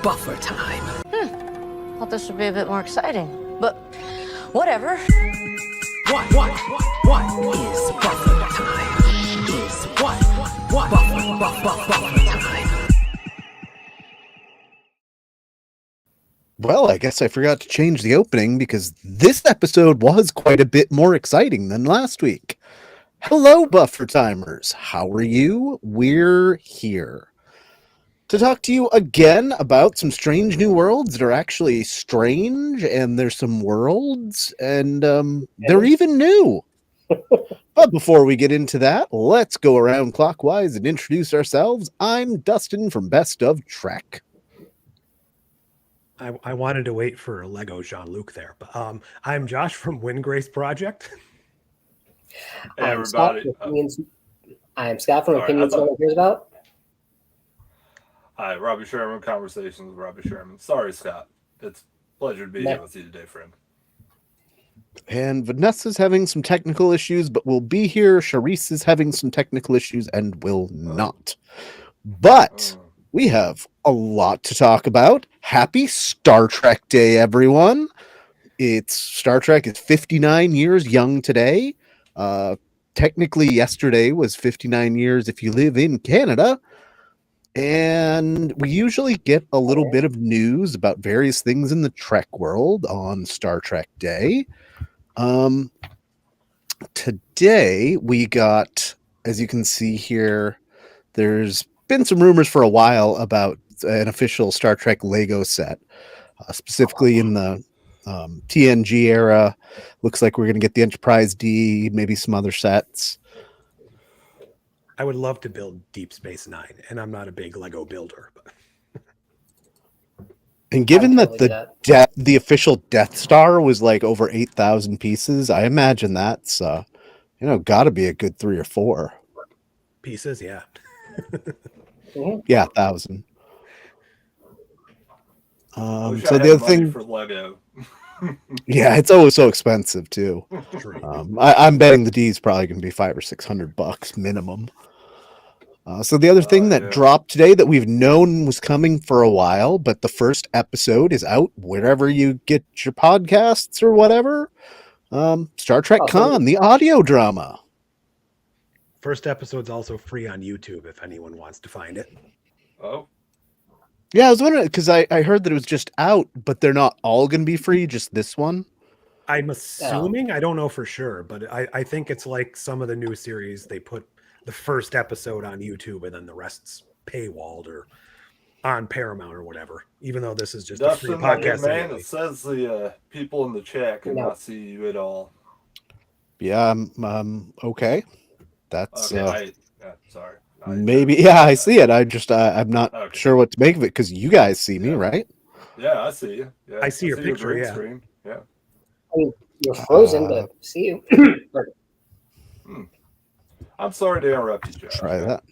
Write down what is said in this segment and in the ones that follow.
buffer time. Thought this would be a bit more exciting, but whatever. What is buffer time? Is what buffer time? Well, I guess I forgot to change the opening because this episode was quite a bit more exciting than last week. Hello, Buffer Timers. How are you? We're here to talk to you again about some strange new worlds that are actually strange, and there's some worlds, and they're even new. But before we get into that, let's go around clockwise and introduce ourselves. I'm Dustin from Best of Trek. I wanted to wait for Lego Jean-Luc there, but I'm Josh from Windgrace Project. Hey, everybody. I'm Scott from Opinions No One Cares About. Hi, Robbie Sherman, Conversations with Robbie Sherman. Sorry, Scott. It's a pleasure to be here with you today, friend. And Vanessa's having some technical issues, but will be here. Charisse is having some technical issues and will not. But we have a lot to talk about. Happy Star Trek Day, everyone. Star Trek is 59 years young today. Technically, yesterday was 59 years if you live in Canada. And we usually get a little bit of news about various things in the Trek world on Star Trek Day. Today we got, as you can see here, there's been some rumors for a while about an official Star Trek Lego set, specifically in the TNG era. Looks like we're going to get the Enterprise D, maybe some other sets. I would love to build Deep Space Nine, and I'm not a big Lego builder. But... And given that the official Death Star was like over 8,000 pieces, I imagine that's got to be a good 3 or 4 pieces. Yeah. Yeah, 1,000. So the other thing for Lego. Yeah, it's always so expensive too. I'm betting the D is probably going to be $500 or $600 minimum. So the other thing that dropped today that we've known was coming for a while, but the first episode is out wherever you get your podcasts or whatever. Star Trek Con, the audio drama. First episode's also free on YouTube if anyone wants to find it. Oh. Yeah, I was wondering because I heard that it was just out, but they're not all going to be free, just this one. I'm assuming, I don't know for sure, but I think it's like some of the new series, they put the first episode on YouTube and then the rest's paywalled or on Paramount or whatever, even though this is just Dustin, a free podcast. Man, it says the people in the chat cannot see you at all. Yeah, okay. That's sorry. Maybe, yeah, I see it. I'm not sure what to make of it because you guys see me, right? Yeah, I see you. Yeah, I see your picture. Your yeah. screen. Yeah. I mean, you're frozen to see you. I'm sorry to interrupt you, Josh. Try that.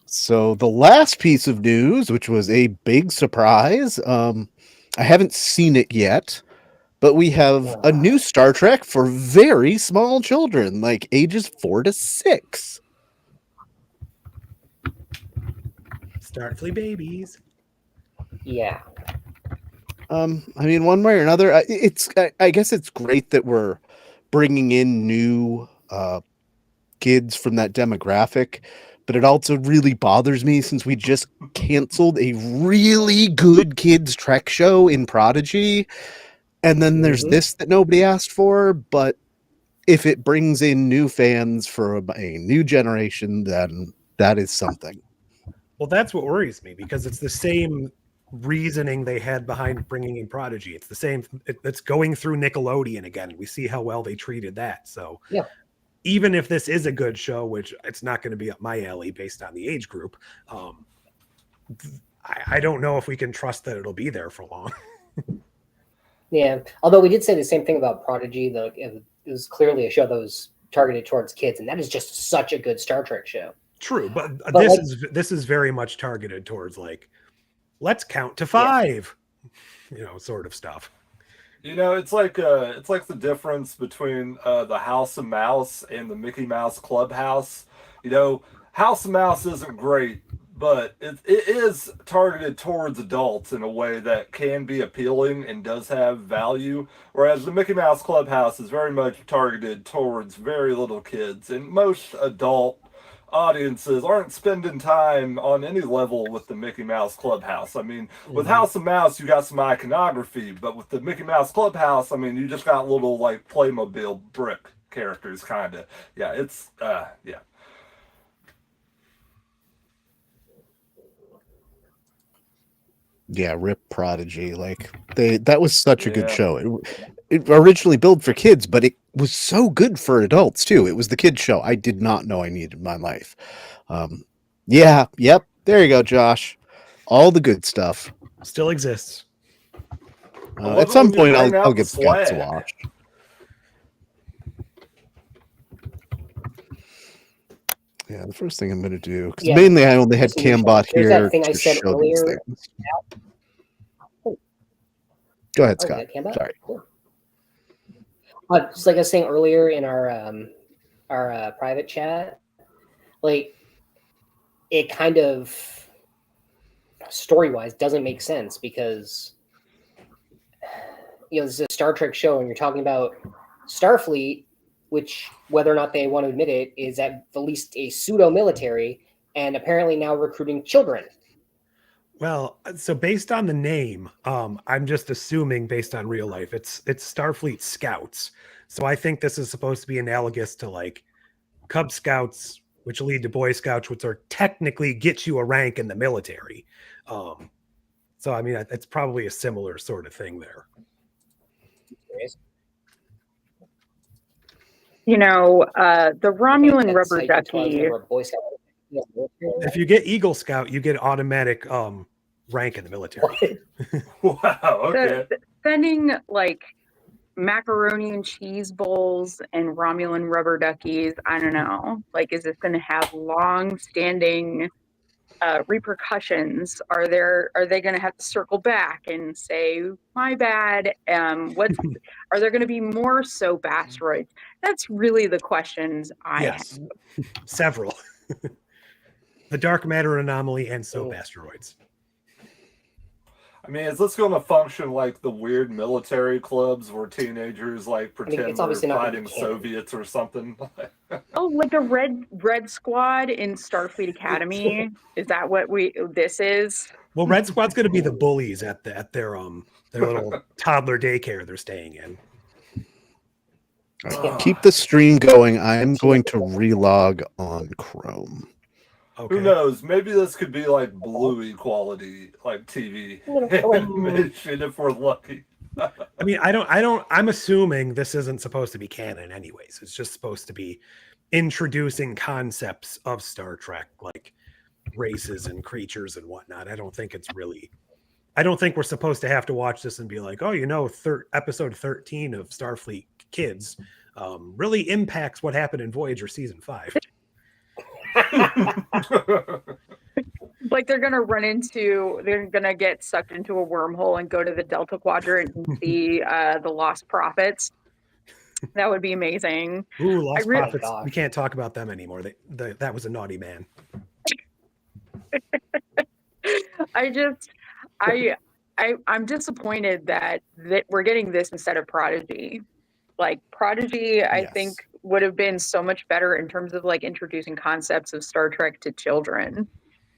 So the last piece of news, which was a big surprise, I haven't seen it yet, but we have a new Star Trek for very small children, like ages 4 to 6. Starfleet babies. Yeah. I mean, one way or another, I guess it's great that we're bringing in new kids from that demographic, but it also really bothers me since we just canceled a really good kids Trek show in Prodigy, and then there's this that nobody asked for. But if it brings in new fans for a new generation, then that is something. Well, that's what worries me because it's the same reasoning they had behind bringing in Prodigy. It's the same. It's going through Nickelodeon again. We see how well they treated that. So yeah. Even if this is a good show, which it's not going to be up my alley based on the age group, I don't know if we can trust that it'll be there for long. Yeah. Although we did say the same thing about Prodigy, though it was clearly a show that was targeted towards kids, and that is just such a good Star Trek show. True, but like, this is very much targeted towards like, let's count to 5, sort of stuff. It's like the difference between the House of Mouse and the Mickey Mouse Clubhouse. House of Mouse isn't great, but it is targeted towards adults in a way that can be appealing and does have value. Whereas the Mickey Mouse Clubhouse is very much targeted towards very little kids, and most adult audiences aren't spending time on any level with the Mickey Mouse Clubhouse. I mean, with House of Mouse, you got some iconography, but with the Mickey Mouse Clubhouse, I mean, you just got little like Playmobil brick characters, kind of. Yeah, it's yeah. Yeah, Rip Prodigy. Like that was such a good Yeah. show. It originally built for kids, but it was so good for adults too. It was the kids show I did not know I needed in my life. Yeah, yep. There you go, Josh. All the good stuff. Still exists. I love At it some when you point, bring I'll out give the Scouts a swag. watch. Yeah, the first thing I'm going to do, because Yeah, mainly I only had just a new Cambot show. There's that here thing I to said show these earlier. things. Go ahead, Oh, Scott. that came out? Sorry. Cool. Just like I was saying earlier in our private chat, like it kind of story-wise doesn't make sense because this is a Star Trek show and you're talking about Starfleet, which, whether or not they want to admit it, is at the least a pseudo-military and apparently now recruiting children. Well, so based on the name, I'm just assuming based on real life, it's Starfleet Scouts. So I think this is supposed to be analogous to like Cub Scouts, which lead to Boy Scouts, which are technically get you a rank in the military. So I mean, it's probably a similar sort of thing there. The Romulan rubber ducky. If you get Eagle Scout, you get automatic rank in the military. Wow. Okay. Sending like macaroni and cheese bowls and Romulan rubber duckies. I don't know. Like, is this going to have long-standing repercussions? Are they going to have to circle back and say, "My bad"? Are there going to be more soap asteroids? That's really the questions I have. Several. The dark matter anomaly and soap asteroids. I mean, is this going to function like the weird military clubs where teenagers like pretend they're fighting Soviets or something? Oh, like a red squad in Starfleet Academy? Is that what this is? Well, Red Squad's going to be the bullies at their little toddler daycare they're staying in. Keep the stream going. I am going to relog on Chrome. Okay. Who knows? Maybe this could be like Bluey quality, like TV animation if we're lucky. I mean, I'm assuming this isn't supposed to be canon anyways. It's just supposed to be introducing concepts of Star Trek, like races and creatures and whatnot. I don't think we're supposed to have to watch this and be like, oh, episode 13 of Starfleet Kids really impacts what happened in Voyager season 5. Like they're gonna get sucked into a wormhole and go to the Delta Quadrant and see the Lost Prophets. That would be amazing. Ooh, Lost Prophets. We can't talk about them anymore. That was a naughty man. I'm disappointed that we're getting this instead of Prodigy. Like Prodigy, I think would have been so much better in terms of like introducing concepts of Star Trek to children.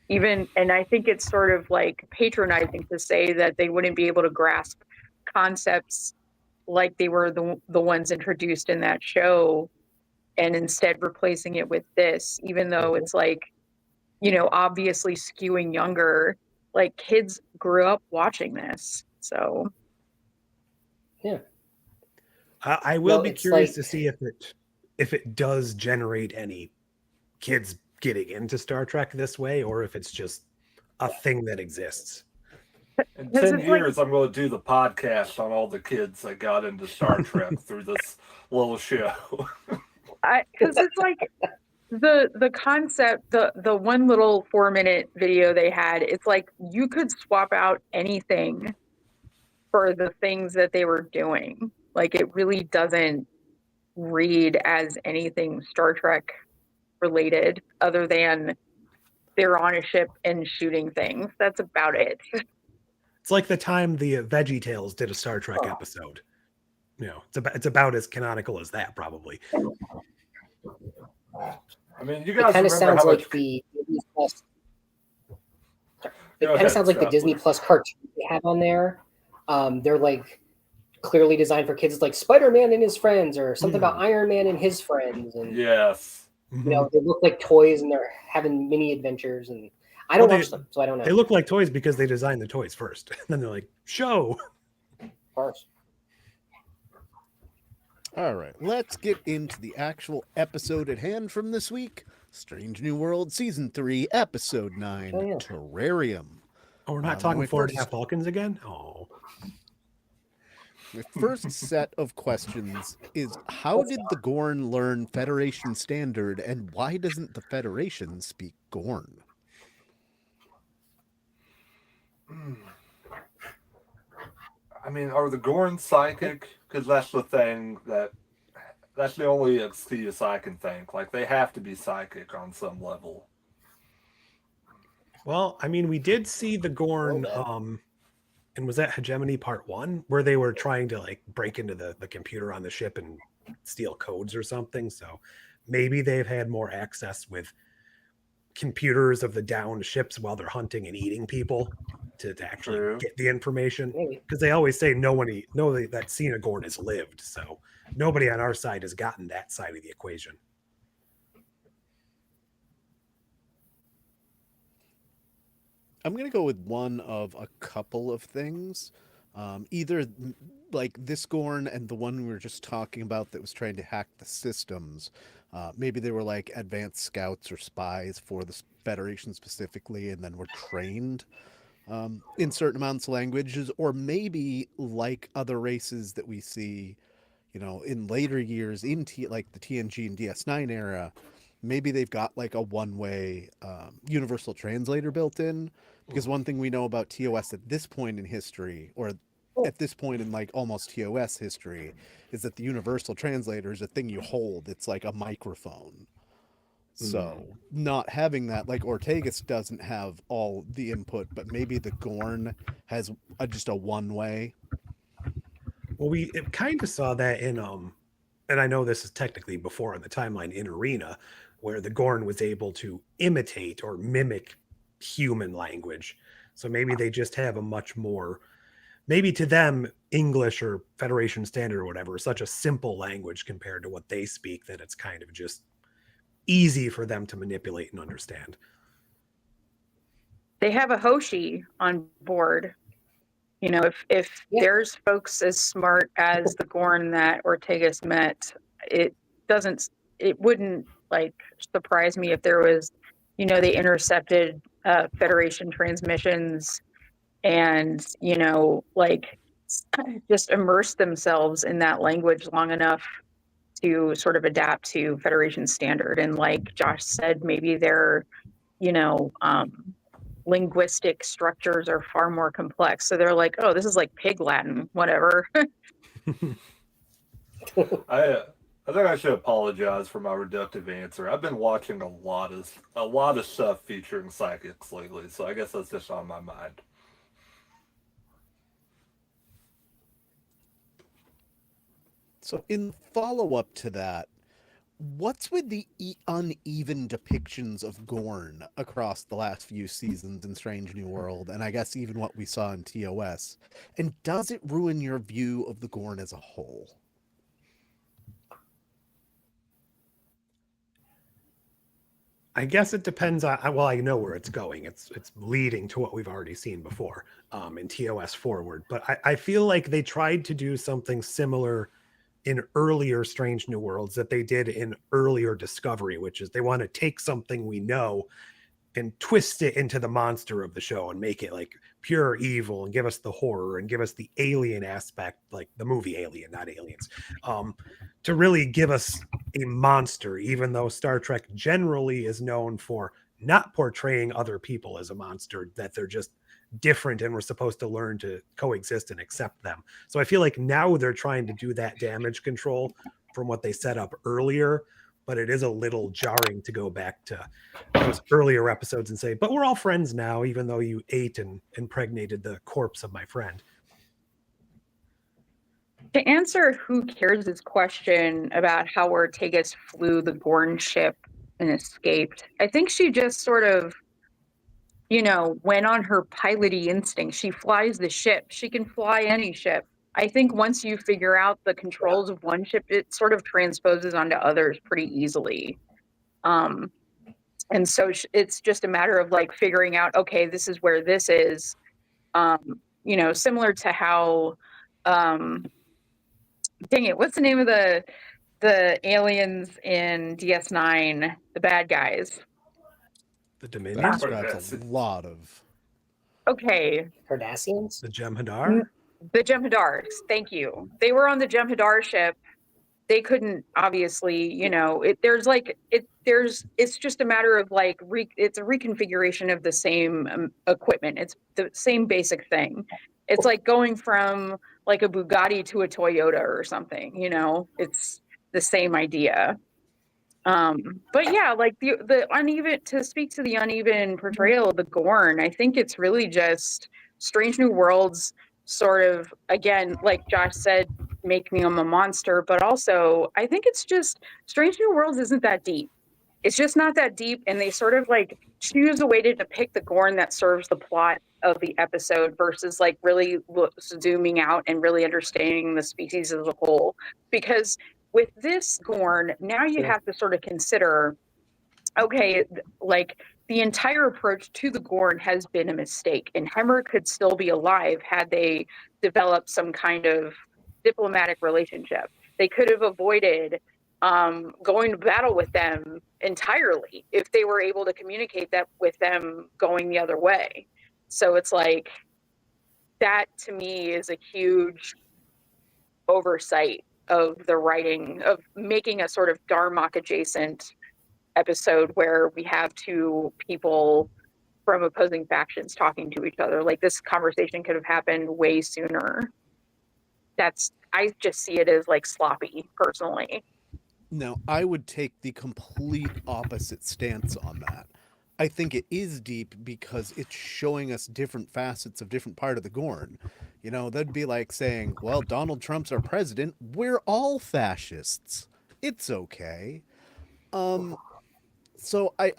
And I think it's sort of like patronizing to say that they wouldn't be able to grasp concepts like they were the ones introduced in that show, and instead replacing it with this, even though it's like, obviously skewing younger. Like kids grew up watching this, so yeah. I will be curious to see if it does generate any kids getting into Star Trek this way, or if it's just a thing that exists. In 10 years, I'm going to do the podcast on all the kids that got into Star Trek through this little show. Because it's like the concept, the one little 4-minute video they had, it's like you could swap out anything for the things that they were doing. Like it really doesn't read as anything Star Trek related, other than they're on a ship and shooting things. That's about it. It's like the time the Veggie Tales did a Star Trek episode. You know, it's about as canonical as that, probably. I mean, you It guys kind of remember sounds how like much... the Disney Plus. It Go kind ahead, of sounds like the Scott, Disney please. Plus cartoons they have on there. They're like clearly designed for kids. It's like Spider-Man and his friends, or something about Iron Man and his friends, and Yes. you know, they look like toys and they're having mini adventures. And I don't watch them, so I don't know. They look like toys because they designed the toys first. And then they're like, show. Of course. All right, let's get into the actual episode at hand from this week. Strange New World Season 3, Episode 9, Oh, yeah. Terrarium. Oh, we're not my talking Four and a first- Half Falcons again? Oh. The first set of questions is, how did the Gorn learn Federation Standard, and why doesn't the Federation speak Gorn? I mean, are the Gorn psychic? Because that's the thing that's the only excuse I can think. Like, they have to be psychic on some level. Well, I mean, we did see the Gorn, and was that Hegemony Part 1? Where they were trying to, like, break into the computer on the ship and steal codes or something. So maybe they've had more access with computers of the downed ships while they're hunting and eating people to actually True. get the information. Maybe. Because they always say nobody that Cena Gorn has lived. So nobody on our side has gotten that side of the equation. I'm going to go with one of a couple of things. Either like this Gorn and the one we were just talking about that was trying to hack the systems. Maybe they were like advanced scouts or spies for the Federation specifically, and then were trained in certain amounts of languages. Or maybe like other races that we see, you know, in later years in like the TNG and DS9 era, maybe they've got like a one-way universal translator built in. Because one thing we know about TOS at this point in history, or at this point in like almost TOS history, is that the universal translator is a thing you hold. It's like a microphone. So not having that, like Ortegas doesn't have all the input, but maybe the Gorn has just a one-way. Well, we kind of saw that in and I know this is technically before in the timeline in Arena, where the Gorn was able to imitate or mimic human language. So maybe they just have a much more, maybe to them, English or Federation Standard or whatever is such a simple language compared to what they speak that it's kind of just easy for them to manipulate and understand. They have a Hoshi on board. You know, if there's folks as smart as the Gorn that Ortegas met, it wouldn't like surprise me if there was, you know, they intercepted Federation transmissions and, you know, like just immerse themselves in that language long enough to sort of adapt to Federation Standard. And like Josh said, maybe their, you know, linguistic structures are far more complex. So they're like, oh, this is like Pig Latin, whatever. I think I should apologize for my reductive answer. I've been watching a lot of stuff featuring psychics lately, so I guess that's just on my mind. So in follow-up to that, what's with the uneven depictions of Gorn across the last few seasons in Strange New World, and I guess even what we saw in TOS? And does it ruin your view of the Gorn as a whole? I guess it depends on, well, I know where it's going. It's leading to what we've already seen before in TOS forward. But I feel like they tried to do something similar in earlier Strange New Worlds that they did in earlier Discovery, which is they want to take something we know and twist it into the monster of the show and make it like pure evil and give us the horror and give us the alien aspect, like the movie Alien, not Aliens, to really give us a monster, even though Star Trek generally is known for not portraying other people as a monster, that they're just different and we're supposed to learn to coexist and accept them. So I feel like now they're trying to do that damage control from what they set up earlier, but it is a little jarring to go back to those earlier episodes and say, but we're all friends now, even though you ate and impregnated the corpse of my friend. To answer Who Cares' question about how Ortegas flew the Gorn ship and escaped, I think she just sort of, went on her piloty instinct. She flies the ship. She can fly any ship. I think once you figure out the controls of one ship, it sort of transposes onto others pretty easily. And so it's just a matter of like figuring out, okay, this is where this is, similar to how, dang it, what's the name of the aliens in DS9, the bad guys? The Dominions? That's a lot of. Okay. Cardassians? The Jem'Hadar? The Jem'Hadars, thank you. They were on the Jem'Hadar ship. They couldn't obviously, it's just a matter of like, it's a reconfiguration of the same equipment. It's the same basic thing. It's like going from like a Bugatti to a Toyota or something, it's the same idea. But yeah, like the uneven, to speak to the uneven portrayal of the Gorn, I think it's really just Strange New Worlds sort of, again, like Josh said, making them a monster, but also I think it's just Strange New Worlds isn't that deep. It's just not that deep, and they sort of like choose a way to depict the Gorn that serves the plot of the episode versus like really zooming out and really understanding the species as a whole. Because with this Gorn, now you have to sort of consider, okay, like the entire approach to the Gorn has been a mistake, and Hemmer could still be alive had they developed some kind of diplomatic relationship. They could have avoided going to battle with them entirely if they were able to communicate that with them going the other way. So it's like, that to me is a huge oversight of the writing, of making a sort of Darmok adjacent episode where we have two people from opposing factions talking to each other. Like, this conversation could have happened way sooner. I just see it as like sloppy personally. No, I would take the complete opposite stance on that. I think it is deep because it's showing us different facets of different part of the Gorn. That'd be like saying, well, Donald Trump's our president. We're all fascists. It's okay. So I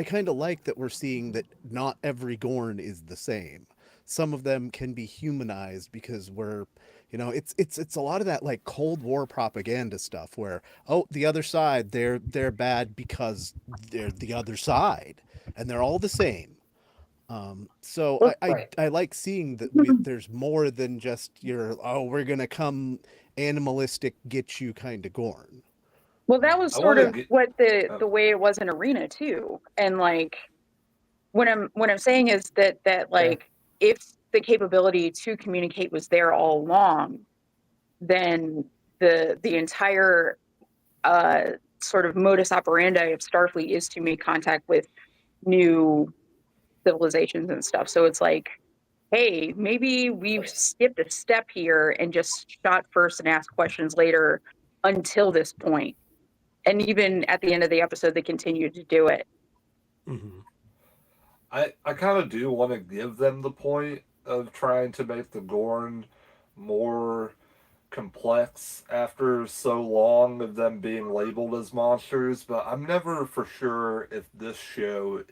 kind of like that we're seeing that not every Gorn is the same. Some of them can be humanized because we're, it's a lot of that like Cold War propaganda stuff where, oh, the other side, they're bad because they're the other side and they're all the same. So I like seeing that there's more than just we're going to come animalistic, get you kind of Gorn. Well, that was sort of what the way it was in Arena too. And like, what I'm saying is that like, if the capability to communicate was there all along, then the entire sort of modus operandi of Starfleet is to make contact with new civilizations and stuff. So it's like, hey, maybe we've skipped a step here and just shot first and asked questions later until this point. And even at the end of the episode, they continue to do it. Mm-hmm. I kind of do want to give them the point of trying to make the Gorn more complex after so long of them being labeled as monsters, but I'm never for sure if this show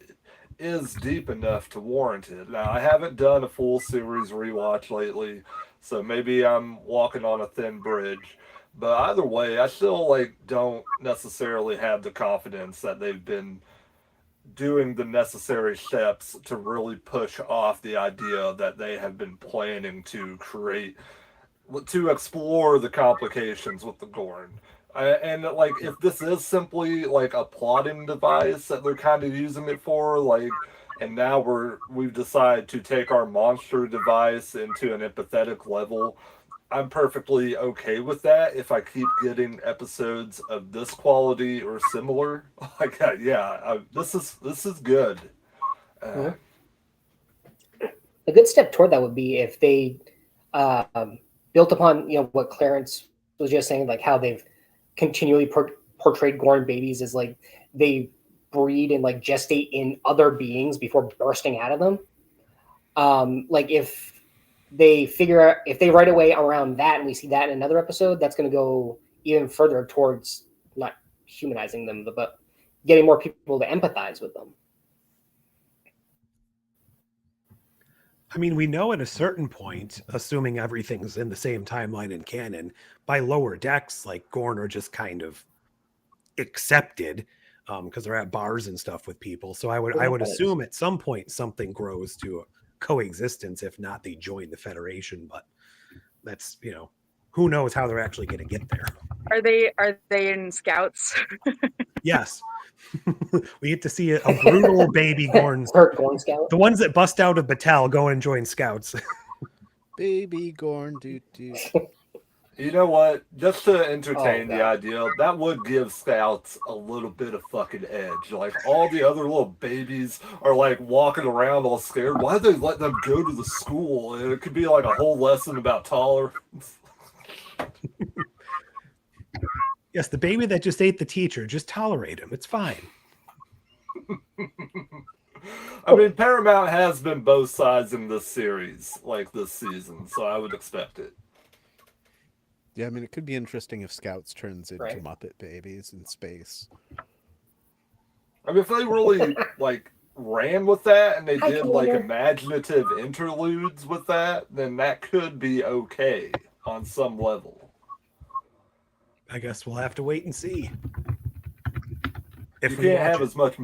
is deep enough to warrant it. Now, I haven't done a full series rewatch lately, so maybe I'm walking on a thin bridge. But either way, I still don't necessarily have the confidence that they've been doing the necessary steps to really push off the idea that they have been planning to explore the complications with the Gorn. And if this is simply a plotting device that they're kind of using it for, and now we've decided to take our monster device into an empathetic level, I'm perfectly okay with that if I keep getting episodes of this quality or similar. This is good. A good step toward that would be if they built upon what Clarence was just saying, like how they've continually portrayed Gorn babies as like they breed and like gestate in other beings before bursting out of them. Like if they right away around that and we see that in another episode, that's going to go even further towards not humanizing them, but getting more people to empathize with them. I mean, we know at a certain point, assuming everything's in the same timeline in canon, by lower decks, like Gorn are just kind of accepted because they're at bars and stuff with people. So I would assume at some point something grows to a coexistence. If not, they join the Federation. But that's, you know, who knows how they're actually going to get there. Are they in Scouts? Yes. We get to see a brutal baby Gorn. Gorn Scout. The ones that bust out of Battelle go and join Scouts. Baby Gorn, doo doo. You know what? Just to entertain the idea, that would give Scouts a little bit of fucking edge. Like, all the other little babies are, like, walking around all scared. Why do they let them go to the school? And it could be, like, a whole lesson about tolerance. Yes, the baby that just ate the teacher, just tolerate him. It's fine. I mean, Paramount has been both sides in this series, like this season, so I would expect it. Yeah, I mean, it could be interesting if Scouts turns into Muppet babies in space. I mean, if they really, like, ran with that and they did, like, imaginative interludes with that, then that could be okay on some level. I guess we'll have to wait and see. You can't have as much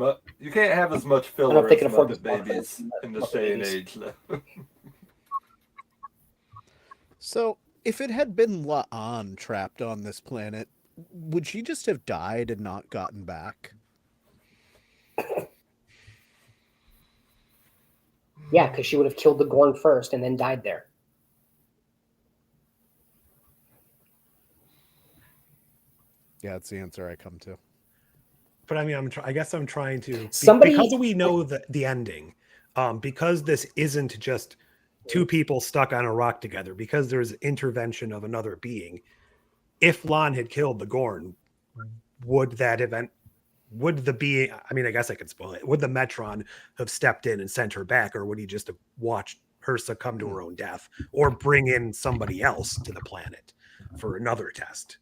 filler as Muppet babies in this day and age. So, if it had been La'an trapped on this planet, would she just have died and not gotten back? Yeah, because she would have killed the Gorn first and then died there. Yeah, that's the answer I come to. But I mean, I guess I'm trying to Somebody- because we know the ending, because this isn't just two people stuck on a rock together, because there's intervention of another being. If Lon had killed the Gorn, would the being? I mean, I guess I could spoil it. Would the Metron have stepped in and sent her back, or would he just have watched her succumb to her own death, or bring in somebody else to the planet for another test?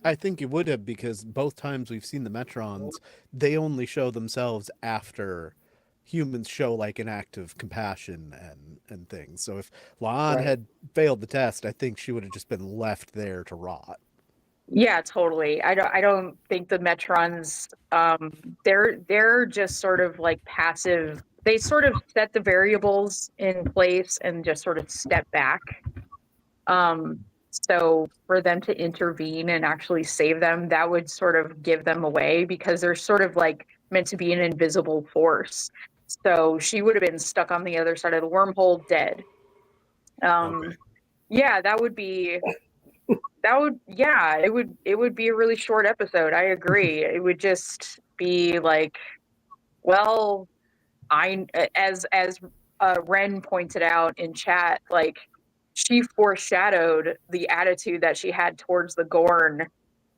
I think it would have, because both times we've seen the Metrons, they only show themselves after humans show like an act of compassion and things. So if La'an had failed the test, I think she would have just been left there to rot. Yeah, totally. I don't think the Metrons they're just sort of like passive. They sort of set the variables in place and just sort of step back. So for them to intervene and actually save them, that would sort of give them away, because they're sort of like meant to be an invisible force. So she would have been stuck on the other side of the wormhole, dead. Yeah, it would be a really short episode. I agree. It would just be like, well, as Ren pointed out in chat, like, she foreshadowed the attitude that she had towards the Gorn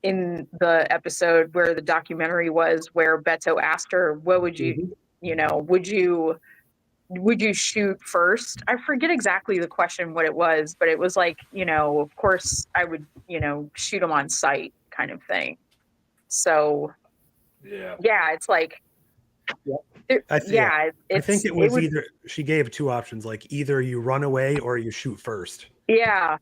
in the episode where the documentary was, where Beto asked her, what would you, would you shoot first? I forget exactly the question, what it was, but it was like, of course I would, shoot him on sight kind of thing. So yeah, it's like, I think it was either, she gave two options, like either you run away or you shoot first. Yeah.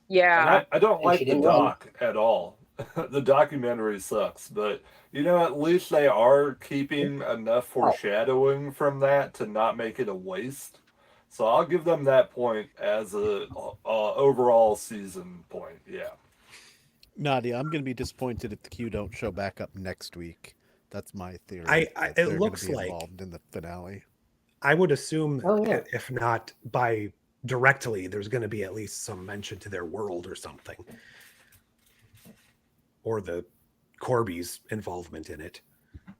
And I don't like the doc at all. The documentary sucks, but at least they are keeping enough foreshadowing from that to not make it a waste. So I'll give them that point as a overall season point. Yeah. Nadia, I'm going to be disappointed if the Q don't show back up next week. That's my theory. It looks like involved in the finale. I would assume, if not by directly, there's going to be at least some mention to their world or something, or the Corby's involvement in it.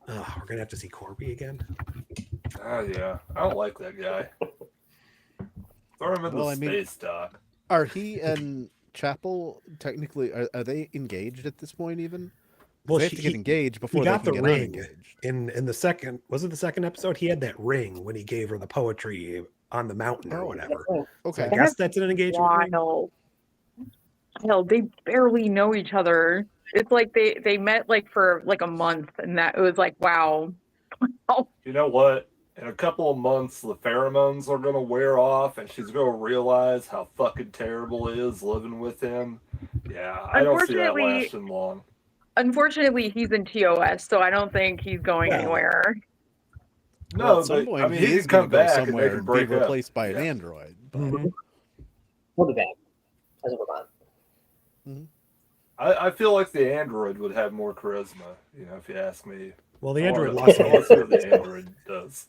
We're going to have to see Corby again. Oh yeah, I don't like that guy. Throw him in the space dock. Are he and Chapel technically are they engaged at this point even? Well, They have to get engaged he before they got can the get ring unengaged. in the second. Was it the second episode? He had that ring when he gave her the poetry on the mountain or Oh, whatever. Oh, So I Okay. guess that's an engagement ring. Wild. Hell, they barely know each other. It's like they met like for like a month, and that it was like, wow. You know what? In a couple of months, the pheromones are going to wear off, and she's going to realize how fucking terrible it is living with him. Yeah, I don't see that Unfortunately, lasting long. he's in TOS, so I don't think he's going Well, anywhere. Well, No, at some but point I mean, he he is can going come to go back and they somewhere can and be break up. replaced by an Yeah. android. But Mhm. we'll be back. As we're on. I feel like the android would have more charisma, you know, if you ask me. Well, the I android wanna- lost I a want to see what the android does.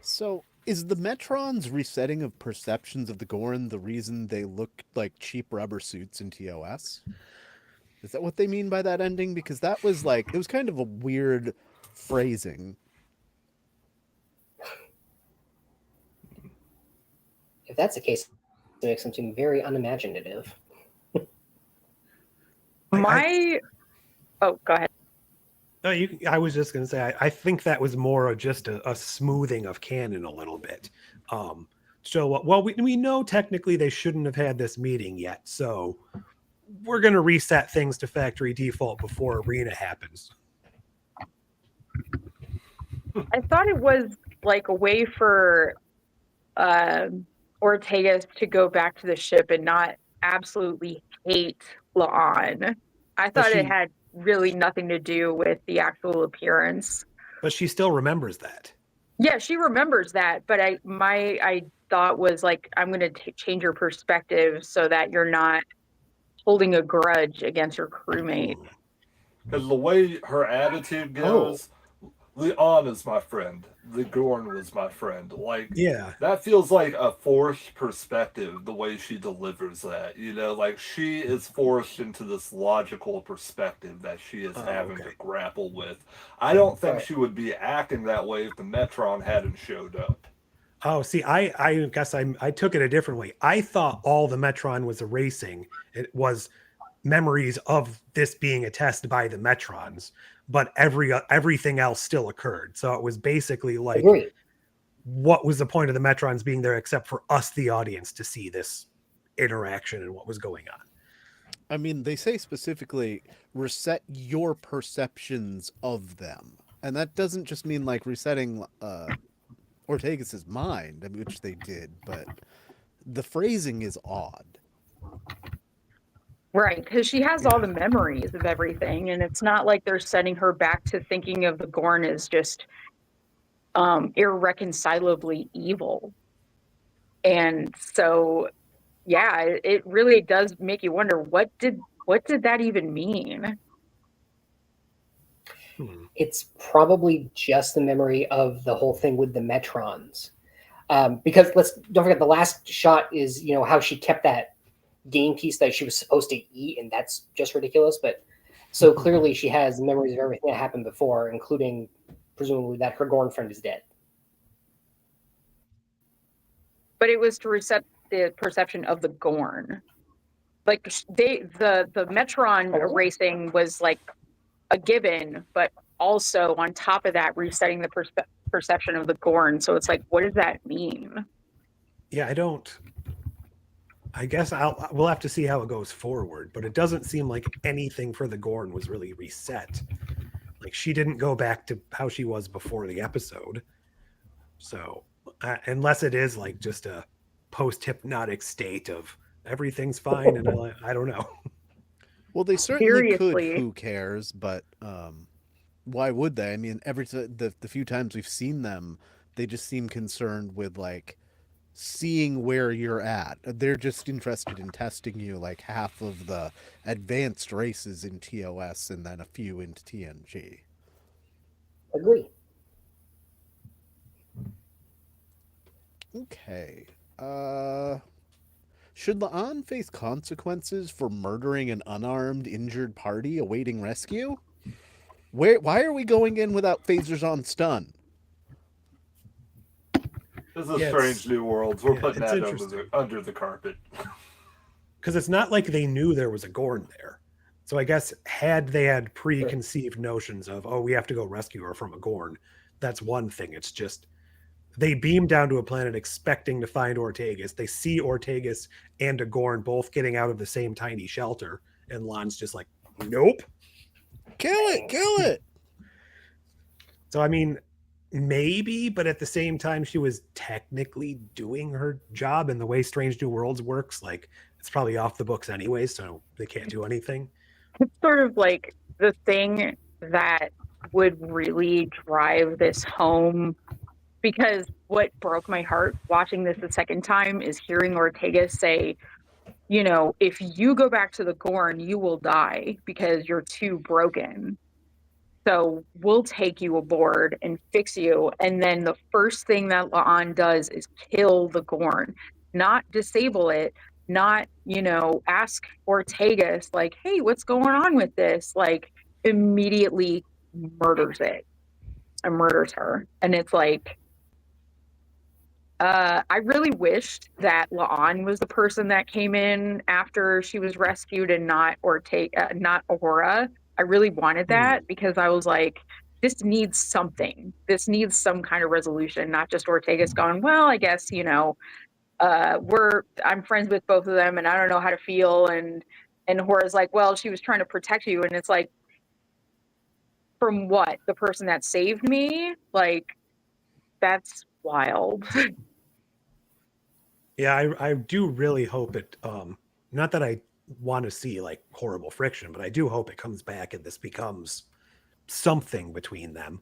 So, is the Metron's resetting of perceptions of the Gorn the reason they look like cheap rubber suits in TOS? Is that what they mean by that ending? Because that was like, it was kind of a weird phrasing. If that's the case, it makes something very unimaginative. Oh, go ahead. No, I was just going to say, I think that was more of just a smoothing of canon a little bit. So, well, we know technically they shouldn't have had this meeting yet. So we're going to reset things to factory default before Arena happens. I thought it was like a way for Ortegas to go back to the ship and not absolutely hate La'an. I thought it had really nothing to do with the actual appearance. But she still remembers that. Yeah, she remembers that, but I thought was like, I'm going to change your perspective so that you're not holding a grudge against your crewmate. Because the way her attitude goes, Leon is my friend. The Gorn was my friend. Like, Yeah. that feels like a forced perspective, the way she delivers that. You know, like she is forced into this logical perspective that she is having to grapple with. I don't think she would be acting that way if the Metron hadn't showed up. Oh, see, I guess I took it a different way. I thought all the Metron was erasing it was memories of this being a test by the Metrons, but everything else still occurred. So it was basically like, Agreed. what was the point of the Metrons being there except for us, the audience, to see this interaction and what was going on? I mean, they say specifically reset your perceptions of them, and that doesn't just mean like resetting Ortegas's mind, which they did, but the phrasing is odd. Right, because she has all the memories of everything, and it's not like they're sending her back to thinking of the Gorn as just irreconcilably evil. And so, yeah, it really does make you wonder, what did that even mean? It's probably just the memory of the whole thing with the Metrons. Because don't forget, the last shot is, you know, how she kept that game piece that she was supposed to eat, and that's just ridiculous. But so clearly she has memories of everything that happened before, including presumably that her Gorn friend is dead. But it was to reset the perception of the Gorn. Like the Metron erasing was like a given, but also on top of that, resetting the perception of the Gorn. So it's like, what does that mean? Yeah, I guess we'll have to see how it goes forward, but it doesn't seem like anything for the Gorn was really reset. Like, she didn't go back to how she was before the episode. So, unless it is like just a post-hypnotic state of everything's fine, and I don't know. Well, they certainly could. Seriously. Who cares? But why would they? I mean, the few times we've seen them, they just seem concerned with like seeing where you're at. They're just interested in testing you, like half of the advanced races in TOS and then a few into TNG. Agree. Okay. Should La'an face consequences for murdering an unarmed, injured party awaiting rescue? Why are we going in without phasers on stun? This is Yeah, Strange New Worlds. We're yeah, putting it's that interesting. under the carpet. Because it's not like they knew there was a Gorn there. So I guess had they had preconceived notions of, oh, we have to go rescue her from a Gorn, that's one thing. It's just they beam down to a planet expecting to find Ortegas. They see Ortegas and a Gorn both getting out of the same tiny shelter, and Lon's just like, nope. Kill it. So I mean, maybe, but at the same time, she was technically doing her job. And the way Strange New Worlds works, like it's probably off the books anyway, so they can't do anything. It's sort of like the thing that would really drive this home, because what broke my heart watching this the second time is hearing Ortega say, you know, if you go back to the Gorn, you will die because you're too broken. So we'll take you aboard and fix you. And then the first thing that La'an does is kill the Gorn, not disable it, not, you know, ask Ortegas, like, hey, what's going on with this? Like, immediately murders it and murders her. And it's like, I really wished that La'an was the person that came in after she was rescued and not not Aurora. I really wanted that because I was like, this needs something. This needs some kind of resolution, not just Ortegas going, well, I guess, you know, I'm friends with both of them and I don't know how to feel. And Hora's like, well, she was trying to protect you. And it's like, from what? The person that saved me? Like, that's wild. Yeah, I do really hope it. Not that I want to see like horrible friction, but I do hope it comes back and this becomes something between them.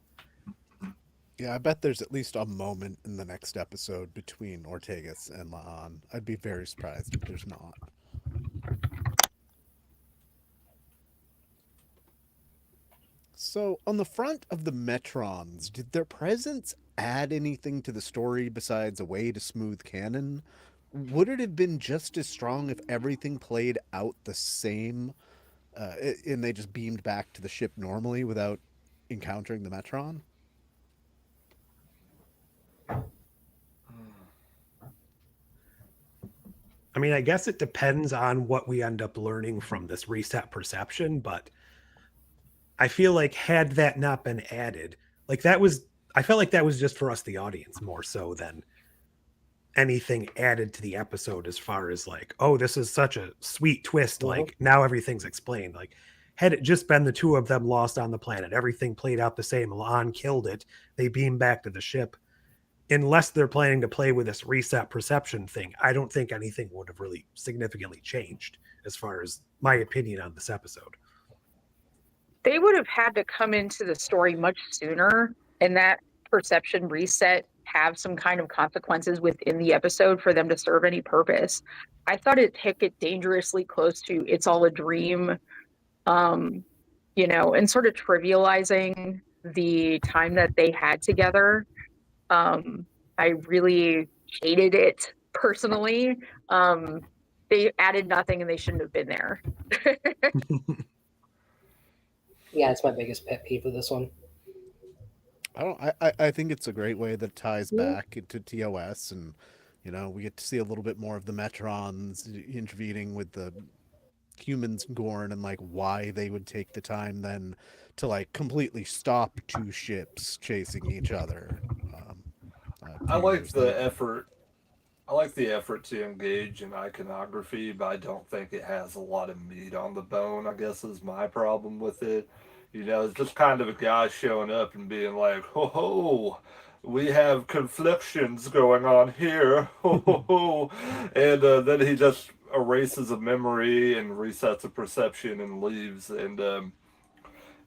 Yeah, I bet there's at least a moment in the next episode between Ortegas and La'an. I'd be very surprised if there's not. So, on the front of the Metrons, did their presence add anything to the story besides a way to smooth canon? Would it have been just as strong if everything played out the same and they just beamed back to the ship normally without encountering the Metron? I mean, I guess it depends on what we end up learning from this reset perception, but I feel like had that not been added, like I felt like that was just for us, the audience, more so than anything added to the episode as far as like, oh, this is such a sweet twist. Like now everything's explained. Like had it just been the two of them lost on the planet, everything played out the same. La'an killed it. They beam back to the ship. Unless they're planning to play with this reset perception thing, I don't think anything would have really significantly changed as far as my opinion on this episode. They would have had to come into the story much sooner, and that perception reset have some kind of consequences within the episode for them to serve any purpose. I thought it took it dangerously close to it's all a dream, you know, and sort of trivializing the time that they had together. I really hated it personally. They added nothing and they shouldn't have been there. Yeah, it's my biggest pet peeve of this one. I think it's a great way that ties back into TOS, and you know we get to see a little bit more of the Metrons intervening with the humans Gorn and like why they would take the time then to like completely stop two ships chasing each other. I like the effort. I like the effort to engage in iconography, but I don't think it has a lot of meat on the bone, I guess is my problem with it. You know, it's just kind of a guy showing up and being like, ho ho, we have conflictions going on here, ho ho ho. And then he just erases a memory and resets a perception and leaves. And,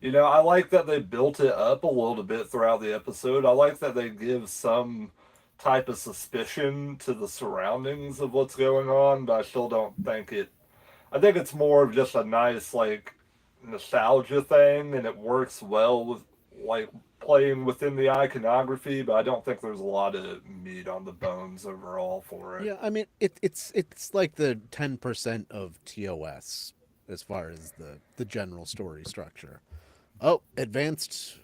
you know, I like that they built it up a little bit throughout the episode. I like that they give some type of suspicion to the surroundings of what's going on, but I still don't think it. I think it's more of just a nice like nostalgia thing, and it works well with like playing within the iconography. But I don't think there's a lot of meat on the bones overall for it. Yeah, I mean it's like the 10% of TOS as far as the general story structure. Oh, advanced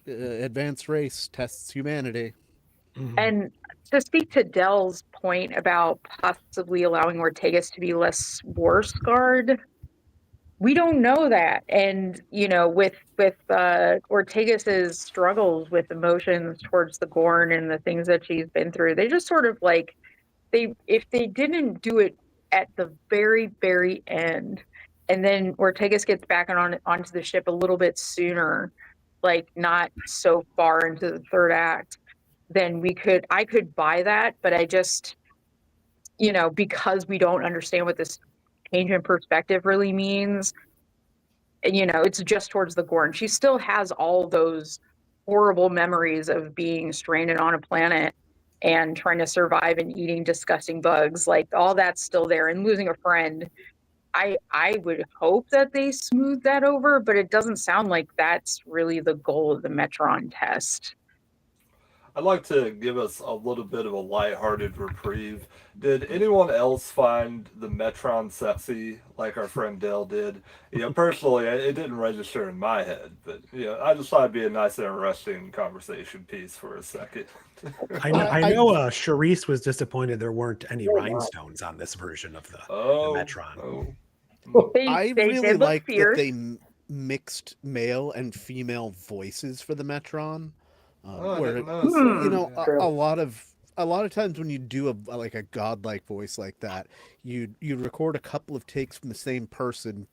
race tests humanity. And to speak to Dell's point about possibly allowing Ortegas to be less war scarred, we don't know that. And with Ortegas's struggles with emotions towards the Gorn and the things that she's been through, they just sort of like if they didn't do it at the very, very end, and then Ortegas gets back onto the ship a little bit sooner, like not so far into the third act, then I could buy that. But I just, because we don't understand what this change in perspective really means, it's just towards the Gorn. She still has all those horrible memories of being stranded on a planet and trying to survive and eating disgusting bugs. Like all that's still there, and losing a friend. I would hope that they smooth that over, but it doesn't sound like that's really the goal of the Metron test. I'd like to give us a little bit of a lighthearted reprieve. Did anyone else find the Metron sexy like our friend Dell did? Personally, it didn't register in my head, but I just thought it'd be a nice, interesting conversation piece for a second. I know Charisse was disappointed there weren't any rhinestones on this version of the Metron. I really like that they mixed male and female voices for the Metron. Where a lot of times when you do a godlike voice like that, you record a couple of takes from the same person,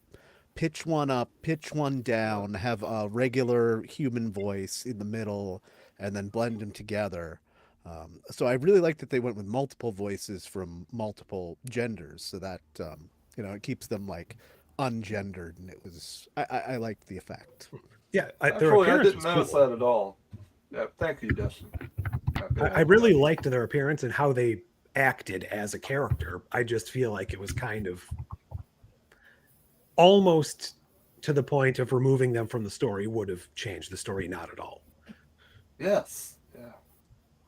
pitch one up, pitch one down, have a regular human voice in the middle, and then blend them together. So I really like that they went with multiple voices from multiple genders, so that it keeps them like ungendered, and it was I liked the effect. Yeah, actually, I didn't notice that at all. Yeah, thank you, Dustin. I really liked their appearance and how they acted as a character. I just feel like it was kind of almost to the point of removing them from the story would have changed the story not at all. Yes.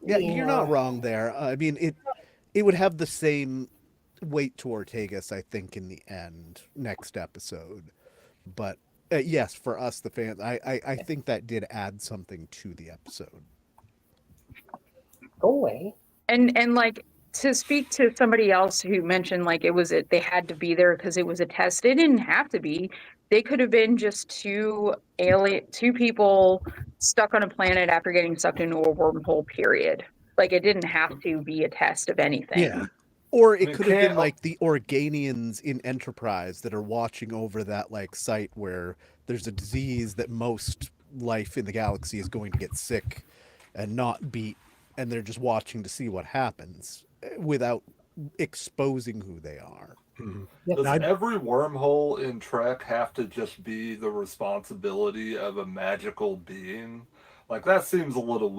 Yeah, you're not wrong there. I mean, it would have the same weight to Ortegas, I think, in the end, next episode. But yes, for us, the fans, I think that did add something to the episode. Go away. And like, to speak to somebody else who mentioned like they had to be there because it was a test. It didn't have to be. They could have been just two people stuck on a planet after getting sucked into a wormhole, period. Like it didn't have to be a test of anything. Yeah. Or it could have been like the Organians in Enterprise that are watching over that like site where there's a disease that most life in the galaxy is going to get sick and not beat, and they're just watching to see what happens without exposing who they are. Mm-hmm. Does every wormhole in Trek have to just be the responsibility of a magical being? Like, that seems a little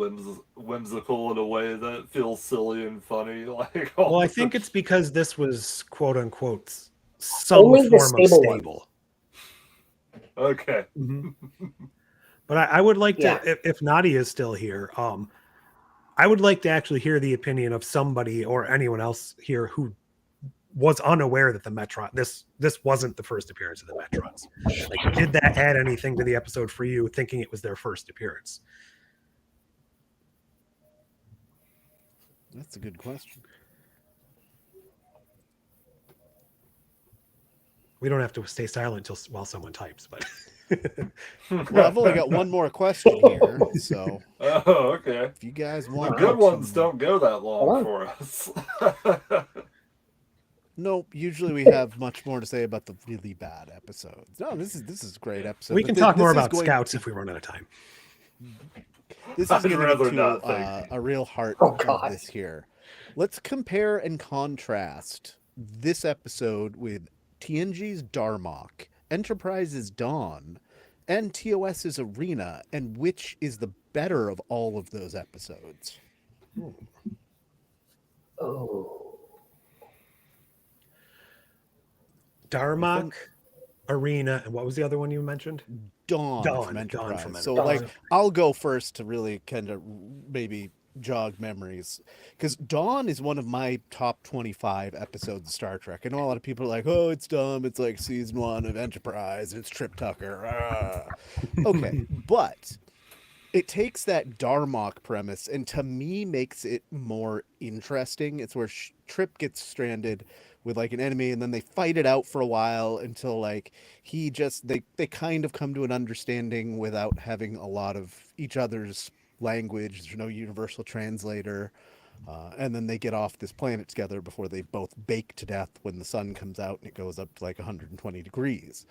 whimsical in a way that feels silly and funny. Like, well, I think it's because this was quote unquote some form of stable. Okay. Mm-hmm. But I would like to, if Nadia is still here, I would like to actually hear the opinion of somebody or anyone else here who was unaware that the Metron, this wasn't the first appearance of the Metrons. Like, did that add anything to the episode for you, thinking it was their first appearance? That's a good question. We don't have to stay silent while someone types, but well, I've only got one more question here, so okay. If you guys want, the good ones don't go that long for us. Nope. Usually we have much more to say about the really bad episodes. No, this is a great episode. We can talk more about Scouts if we run out of time. This is going to get a real heart of this here. Let's compare and contrast this episode with TNG's Darmok, Enterprise's Dawn, and TOS's Arena, and which is the better of all of those episodes? Darmok, Arena, and what was the other one you mentioned? Dawn from Enterprise. So, like, I'll go first to really kind of maybe jog memories, because Dawn is one of my top 25 episodes of Star Trek. I know a lot of people are like, oh, it's dumb, it's like season 1 of Enterprise, it's Trip Tucker. Okay, but it takes that Darmok premise and to me makes it more interesting. It's where Trip gets stranded with like an enemy and then they fight it out for a while until like they kind of come to an understanding without having a lot of each other's language. There's no universal translator. And then they get off this planet together before they both bake to death when the sun comes out and it goes up to like 120 degrees.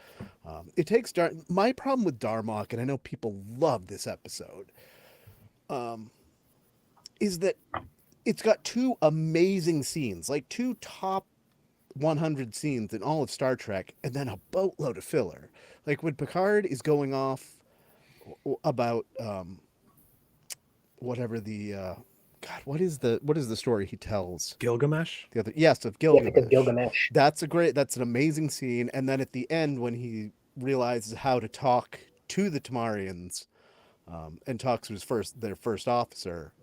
It takes my problem with Darmok, and I know people love this episode, is that it's got two amazing scenes, like two top 100 scenes in all of Star Trek, and then a boatload of filler. Like when Picard is going off about whatever the God, what is the story he tells? Gilgamesh? The other, yes, of Yeah, Gilgamesh. because Gilgamesh. That's an amazing scene. And then at the end, when he realizes how to talk to the Tamarians, and talks to their first officer,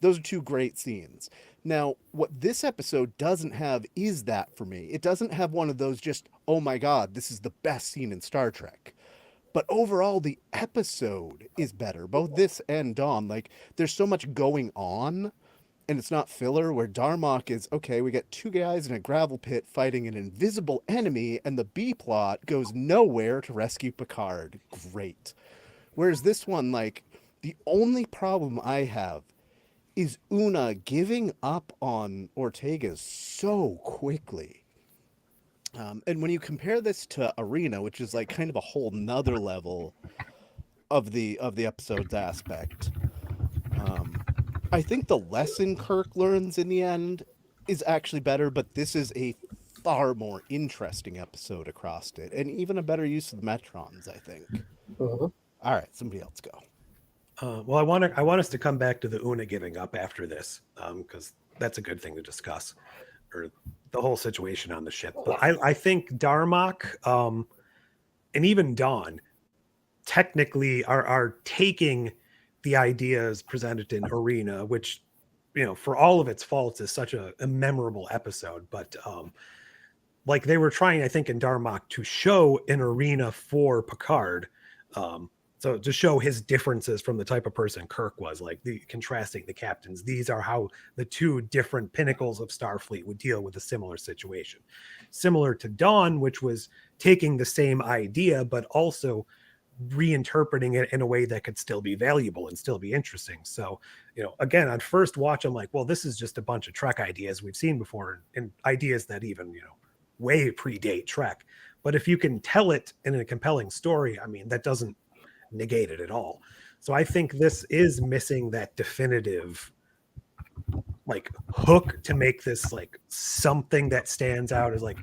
those are two great scenes. Now, what this episode doesn't have is that for me. It doesn't have one of those just, oh my God, this is the best scene in Star Trek. But overall, the episode is better, both this and Dawn. Like, there's so much going on, and it's not filler, where Darmok is, okay, we got two guys in a gravel pit fighting an invisible enemy, and the B-plot goes nowhere to rescue Picard. Great. Whereas this one, like, the only problem I have is Una giving up on Ortegas so quickly. And when you compare this to Arena, which is like kind of a whole nother level of the episode's aspect, I think the lesson Kirk learns in the end is actually better, but this is a far more interesting episode across it, and even a better use of the Metrons, I think. Mhm. All right, somebody else go. Well, I want us to come back to the Una giving up after this, because that's a good thing to discuss, or the whole situation on the ship. But I think Darmok, and even Dawn, technically are taking the ideas presented in Arena, which, for all of its faults, is such a memorable episode. But like they were trying, I think, in Darmok to show an Arena for Picard. So to show his differences from the type of person Kirk was, like contrasting the captains. These are how the two different pinnacles of Starfleet would deal with a similar situation. Similar to Dawn, which was taking the same idea, but also reinterpreting it in a way that could still be valuable and still be interesting. So, again, on first watch, I'm like, well, this is just a bunch of Trek ideas we've seen before, and ideas that even, way predate Trek. But if you can tell it in a compelling story, I mean, that doesn't negate it at all. So I think this is missing that definitive like hook to make this like something that stands out as like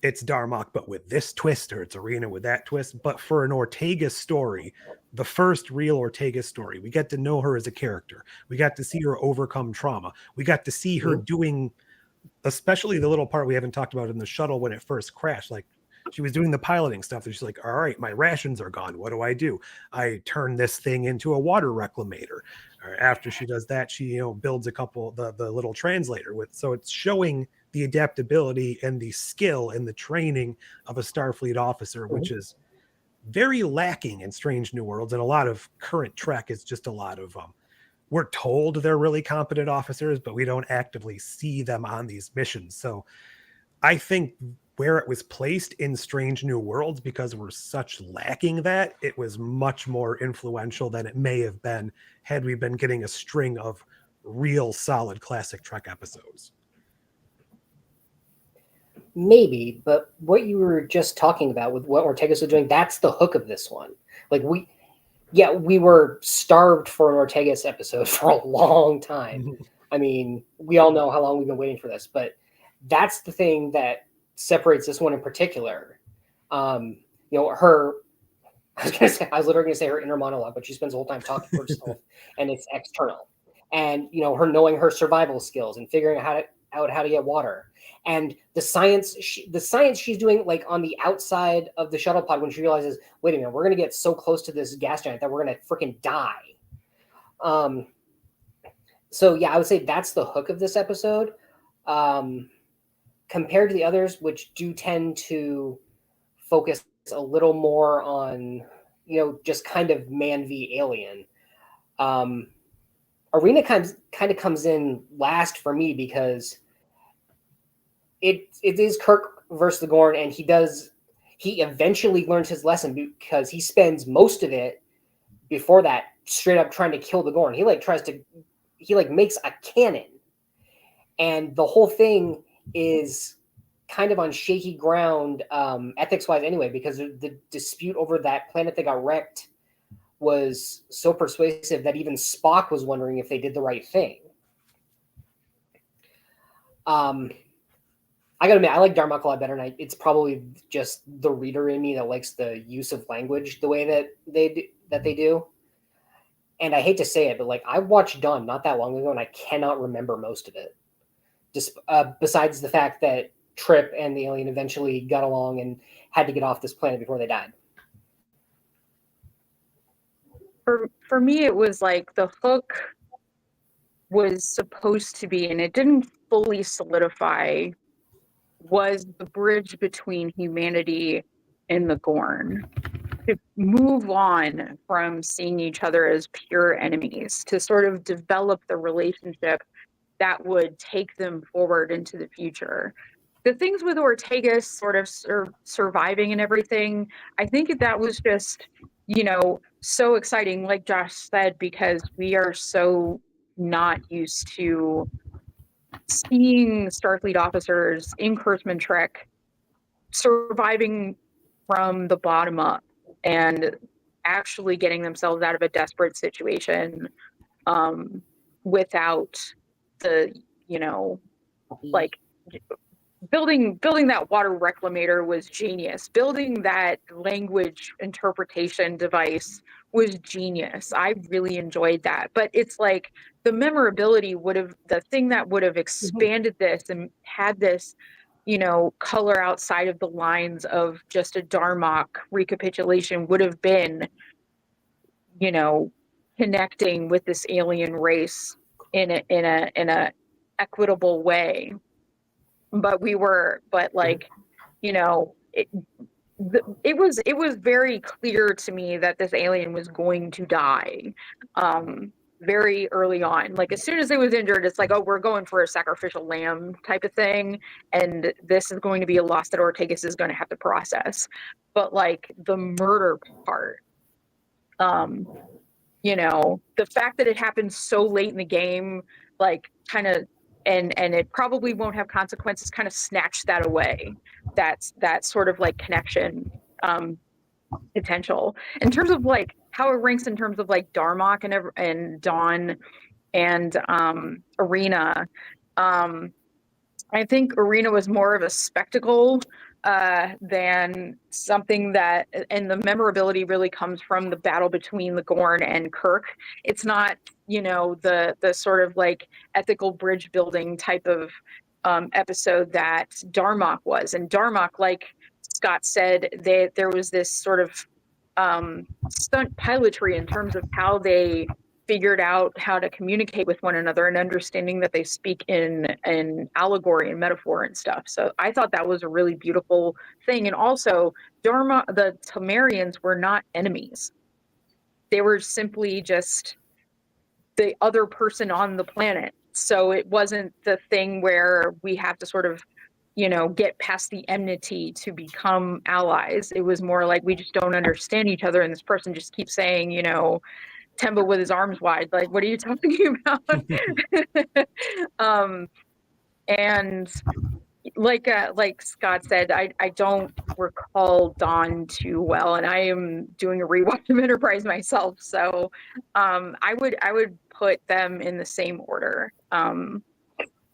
it's Darmok but with this twist, or it's Arena with that twist. But for an Ortegas story, the first real Ortegas story, we get to know her as a character. We got to see her overcome trauma. We got to see her doing, especially the little part we haven't talked about in the shuttle when it first crashed, like she was doing the piloting stuff. And she's like, all right, my rations are gone. What do? I turn this thing into a water reclamator. Or after she does that, she, builds a couple, the little translator with, so it's showing the adaptability and the skill and the training of a Starfleet officer, which is very lacking in Strange New Worlds. And a lot of current Trek is just a lot of, we're told they're really competent officers, but we don't actively see them on these missions. So I think where it was placed in Strange New Worlds, because we're such lacking that, it was much more influential than it may have been had we been getting a string of real solid classic Trek episodes. Maybe, but what you were just talking about with what Ortegas was doing, that's the hook of this one. Like we were starved for an Ortegas episode for a long time. I mean, we all know how long we've been waiting for this, but that's the thing that separates this one in particular. Her, I was literally gonna say her inner monologue, but she spends the whole time talking to herself, and it's external. And her knowing her survival skills and figuring out how to get water, and the science she's doing, like on the outside of the shuttle pod when she realizes, wait a minute, we're gonna get so close to this gas giant that we're gonna freaking die. So yeah, I would say that's the hook of this episode. Compared to the others, which do tend to focus a little more on, just kind of man v alien. Arena kind of comes in last for me because it is Kirk versus the Gorn, and he eventually learns his lesson because he spends most of it before that straight up trying to kill the Gorn. He makes a cannon, and the whole thing is kind of on shaky ground, ethics wise anyway, because the dispute over that planet that got wrecked was so persuasive that even Spock was wondering if they did the right thing. I gotta admit, I like Darmok a lot better, and it's probably just the reader in me that likes the use of language the way that they do. And I hate to say it, but like I watched Dawn not that long ago, and I cannot remember most of it. Just besides the fact that Trip and the alien eventually got along and had to get off this planet before they died. For me, it was like the hook was supposed to be, and it didn't fully solidify, was the bridge between humanity and the Gorn. To move on from seeing each other as pure enemies, to sort of develop the relationship that would take them forward into the future. The things with Ortegas sort of surviving and everything, I think that was just, so exciting, like Josh said, because we are so not used to seeing Starfleet officers in Kurtzman Trek surviving from the bottom up and actually getting themselves out of a desperate situation without the, like building that water reclamator was genius. Building that language interpretation device was genius. I really enjoyed that. But it's like the memorability the thing that would have expanded this and had this, color outside of the lines of just a Darmok recapitulation would have been, connecting with this alien race in a equitable way. But it was very clear to me that this alien was going to die very early on. Like as soon as it was injured, it's like, oh, we're going for a sacrificial lamb type of thing, and this is going to be a loss that Ortegas is going to have to process. But like the murder part, the fact that it happened so late in the game, like kind of, and it probably won't have consequences, kind of snatched that away. That sort of like connection potential in terms of like how it ranks in terms of like Darmok and Dawn and Arena. I think Arena was more of a spectacle than something that, and the memorability really comes from the battle between the Gorn and Kirk. It's not, the sort of like ethical bridge building type of episode that Darmok was. And Darmok, like Scott said, there was this sort of stunt pilotry in terms of how they figured out how to communicate with one another and understanding that they speak in allegory and metaphor and stuff. So I thought that was a really beautiful thing. And also the Tamarians were not enemies. They were simply just the other person on the planet. So it wasn't the thing where we have to sort of, get past the enmity to become allies. It was more like we just don't understand each other. And this person just keeps saying, Temba with his arms wide, like, what are you talking about? And like Scott said, I don't recall Dawn too well, and I am doing a rewatch of Enterprise myself, so I would put them in the same order.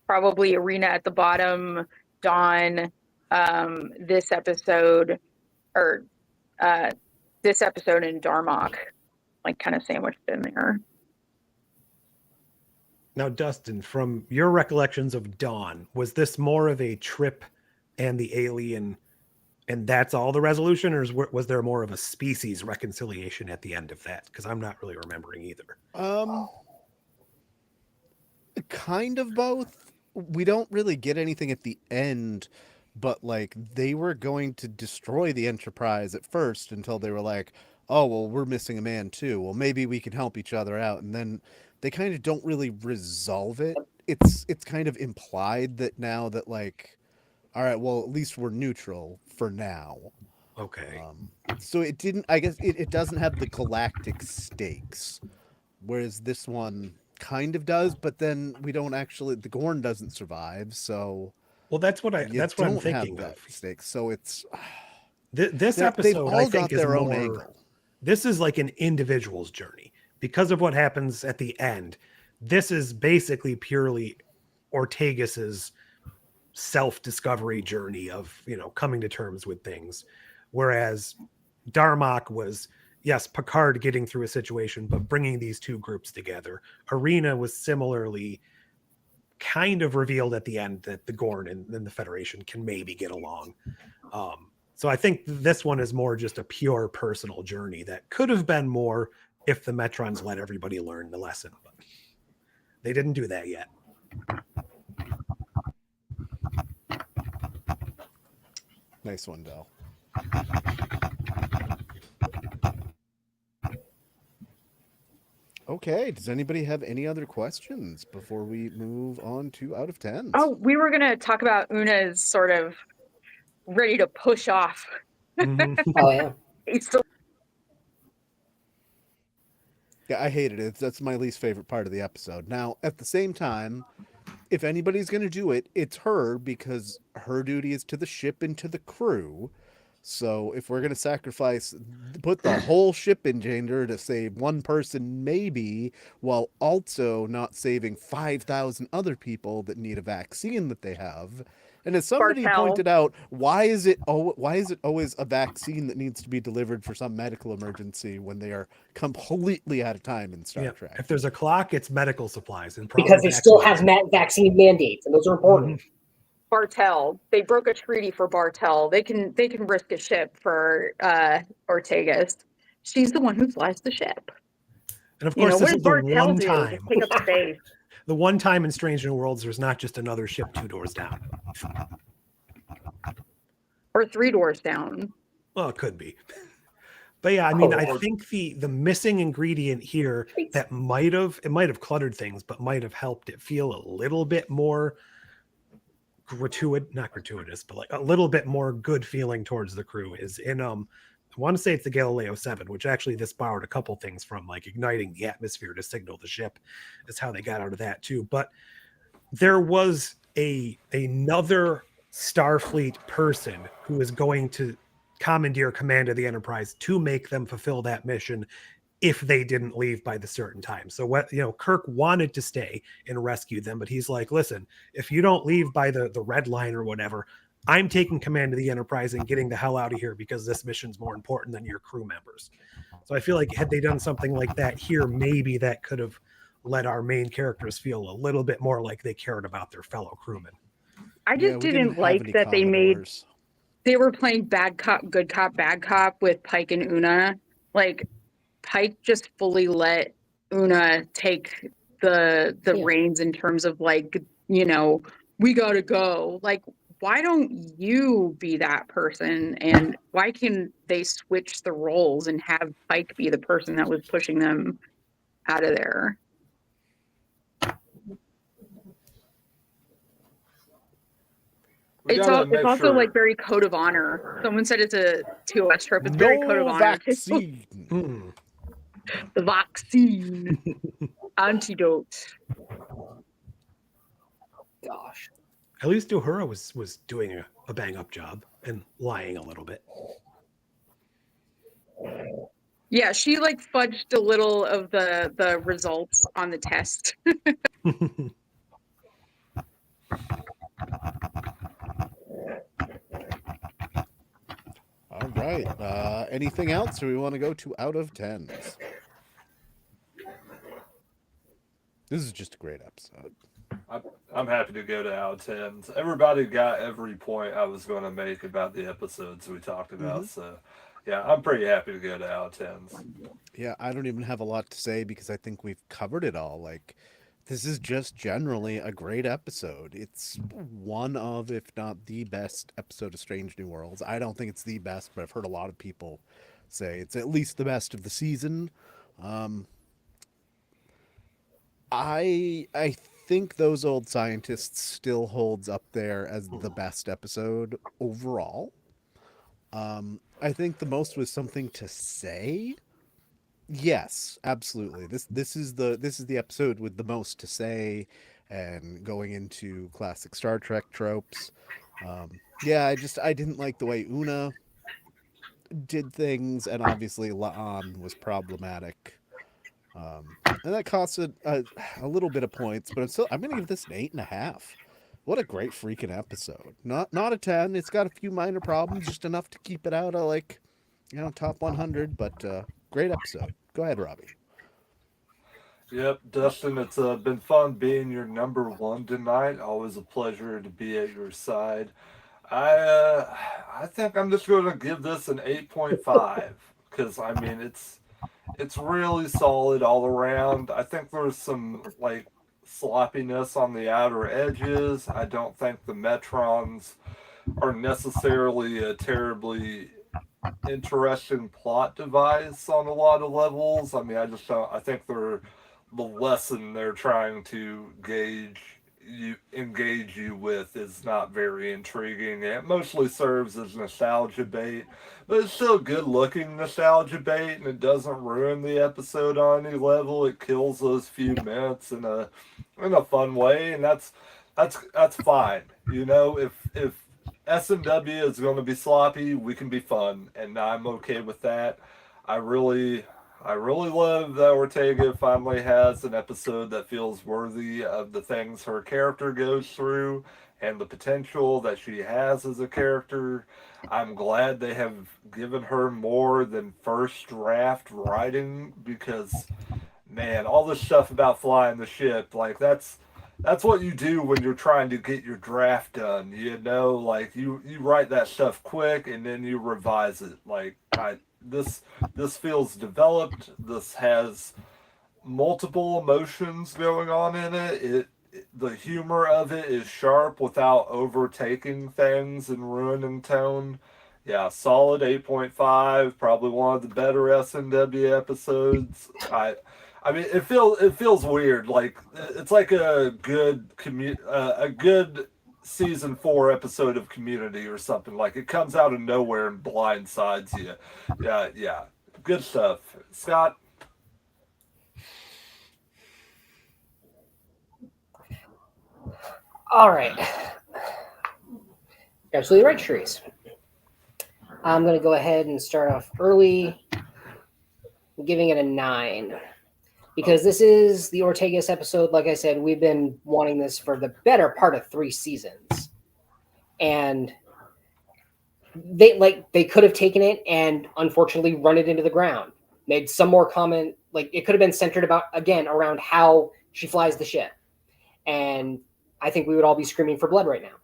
Probably Arena at the bottom, Dawn, this episode, and Darmok, like kind of sandwiched in there. Now, Dustin, from your recollections of Dawn, was this more of a Trip and the alien, and that's all the resolution, or was there more of a species reconciliation at the end of that? Because I'm not really remembering either. Kind of both. We don't really get anything at the end, but like they were going to destroy the Enterprise at first until they were like, oh, well, we're missing a man too. Well, maybe we can help each other out. And then they kind of don't really resolve it. It's kind of implied that now that, like, all right, well, at least we're neutral for now. Okay. So it didn't, I guess it doesn't have the galactic stakes, whereas this one kind of does, but then we don't actually, the Gorn doesn't survive, so Well, that's what I'm don't thinking have that of. stakes. So it's This they've episode, all I got think, is their own more. angle. This is like an individual's journey because of what happens at the end. This is basically purely Ortegas's self-discovery journey of, coming to terms with things, whereas Darmok was, yes, Picard getting through a situation, but bringing these two groups together. Arena was similarly kind of revealed at the end that the Gorn and the Federation can maybe get along. So I think this one is more just a pure personal journey that could have been more if the Metrons let everybody learn the lesson, but they didn't do that yet. Nice one, Del. Okay, does anybody have any other questions before we move on to out of 10s? Oh, we were going to talk about Una's sort of ready to push off. Oh yeah. He's still Yeah, I hated it. That's my least favorite part of the episode. Now, at the same time, if anybody's going to do it, it's her, because her duty is to the ship and to the crew. So if we're going to sacrifice, put the whole ship in danger to save one person, maybe, while also not saving 5,000 other people that need a vaccine that they have. And as somebody Bartel. pointed out, why is it always a vaccine that needs to be delivered for some medical emergency when they are completely out of time in Star Trek? If there's a clock, it's medical supplies, and Because they still have vaccine mandates, and those are important. Bartel. They broke a treaty for Bartel. They can risk a ship for Ortegas. She's the one who flies the ship. And of course, this is the Bartel one do? time. Just take up space. The one time in Strange New Worlds, there's not just another ship 2 doors down. Or 3 doors down. Well, it could be. But yeah, I mean, I think the missing ingredient here that might have cluttered things, but might have helped it feel a little bit more not gratuitous, but like a little bit more good feeling towards the crew is in I want to say it's the Galileo 7, which actually this borrowed a couple things from, like igniting the atmosphere to signal the ship is how they got out of that too. But there was another Starfleet person who is going to commandeer command of the Enterprise to make them fulfill that mission if they didn't leave by the certain time. So Kirk wanted to stay and rescue them, but he's like, listen, if you don't leave by the red line or whatever, I'm taking command of the Enterprise and getting the hell out of here because this mission's more important than your crew members. So I feel like had they done something like that here, maybe that could have let our main characters feel a little bit more like they cared about their fellow crewmen. I just didn't like that they were playing bad cop, good cop, bad cop with Pike and Una. Like Pike just fully let Una take the reins in terms of like, we gotta go. Like, why don't you be that person? And why can they switch the roles and have Pike be the person that was pushing them out of there? It's also like very code of honor. Someone said it's a TOS trope. It's very code of honor. Vaccine. The vaccine. Antidote. Gosh. At least Uhura was doing a bang up job and lying a little bit. Yeah, she like fudged a little of the results on the test. All right. Anything else, or we want to go to out of 10s? This is just a great episode. I'm happy to go to out of 10s. Everybody got every point I was going to make about the episodes we talked about. So, yeah, I'm pretty happy to go to out of 10s. Yeah, I don't even have a lot to say because I think we've covered it all. Like, this is just generally a great episode. It's one of, if not the best episode of Strange New Worlds. I don't think it's the best, but I've heard a lot of people say it's at least the best of the season. I think Those Old Scientists still holds up there as the best episode overall. I think the most was Something to Say. Yes, absolutely. This is the episode with the most to say, and going into classic Star Trek tropes. Yeah, I didn't like the way Una did things, and obviously Laan was problematic. And that cost a little bit of points, but I'm going to give this an 8.5. What a great freaking episode! Not a 10. It's got a few minor problems, just enough to keep it out of like, top 100. But great episode. Go ahead, Robbie. Yep, Dustin, it's been fun being your number one tonight. Always a pleasure to be at your side. I think I'm just going to give this an 8.5 because I mean it's really solid all around. I think there's some like sloppiness on the outer edges. I don't think the Metrons are necessarily a terribly interesting plot device on a lot of levels. I mean, I just don't. I think the lesson they're trying to engage you with is not very intriguing. It mostly serves as nostalgia bait, but it's still good looking nostalgia bait, and it doesn't ruin the episode on any level. It kills those few minutes in a fun way, and that's fine. If S&W is going to be sloppy, we can be fun, and I'm okay with that. I really love that Ortega finally has an episode that feels worthy of the things her character goes through and the potential that she has as a character. I'm glad they have given her more than first draft writing because, man, all this stuff about flying the ship, like that's what you do when you're trying to get your draft done. Like you write that stuff quick and then you revise it. This feels developed. This has multiple emotions going on in it. The humor of it is sharp without overtaking things and ruining tone. Yeah, solid 8.5. Probably one of the better SNW episodes. I mean, it feels weird. Like it's like a good season 4 episode of Community or something. Like it comes out of nowhere and blindsides you. Yeah, good stuff. Scott. All right. You're absolutely right, Therese. I'm going to go ahead and start off early, giving it a 9. Because this is the Ortegas episode. Like I said, we've been wanting this for the better part of 3 seasons. And they could have taken it and unfortunately run it into the ground. Made some more comment. Like it could have been centered around how she flies the ship. And I think we would all be screaming for blood right now.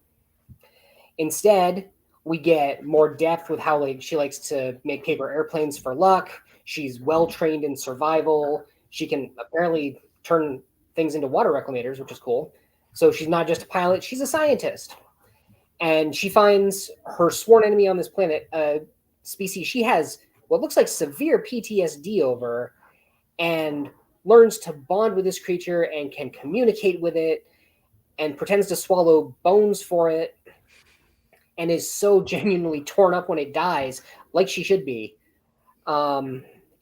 Instead, we get more depth with how she likes to make paper airplanes for luck. She's well trained in survival. She can apparently turn things into water reclamators, which is cool. So she's not just a pilot, she's a scientist. And she finds her sworn enemy on this planet, a species she has what looks like severe PTSD over, and learns to bond with this creature and can communicate with it and pretends to swallow bones for it and is so genuinely torn up when it dies, like she should be.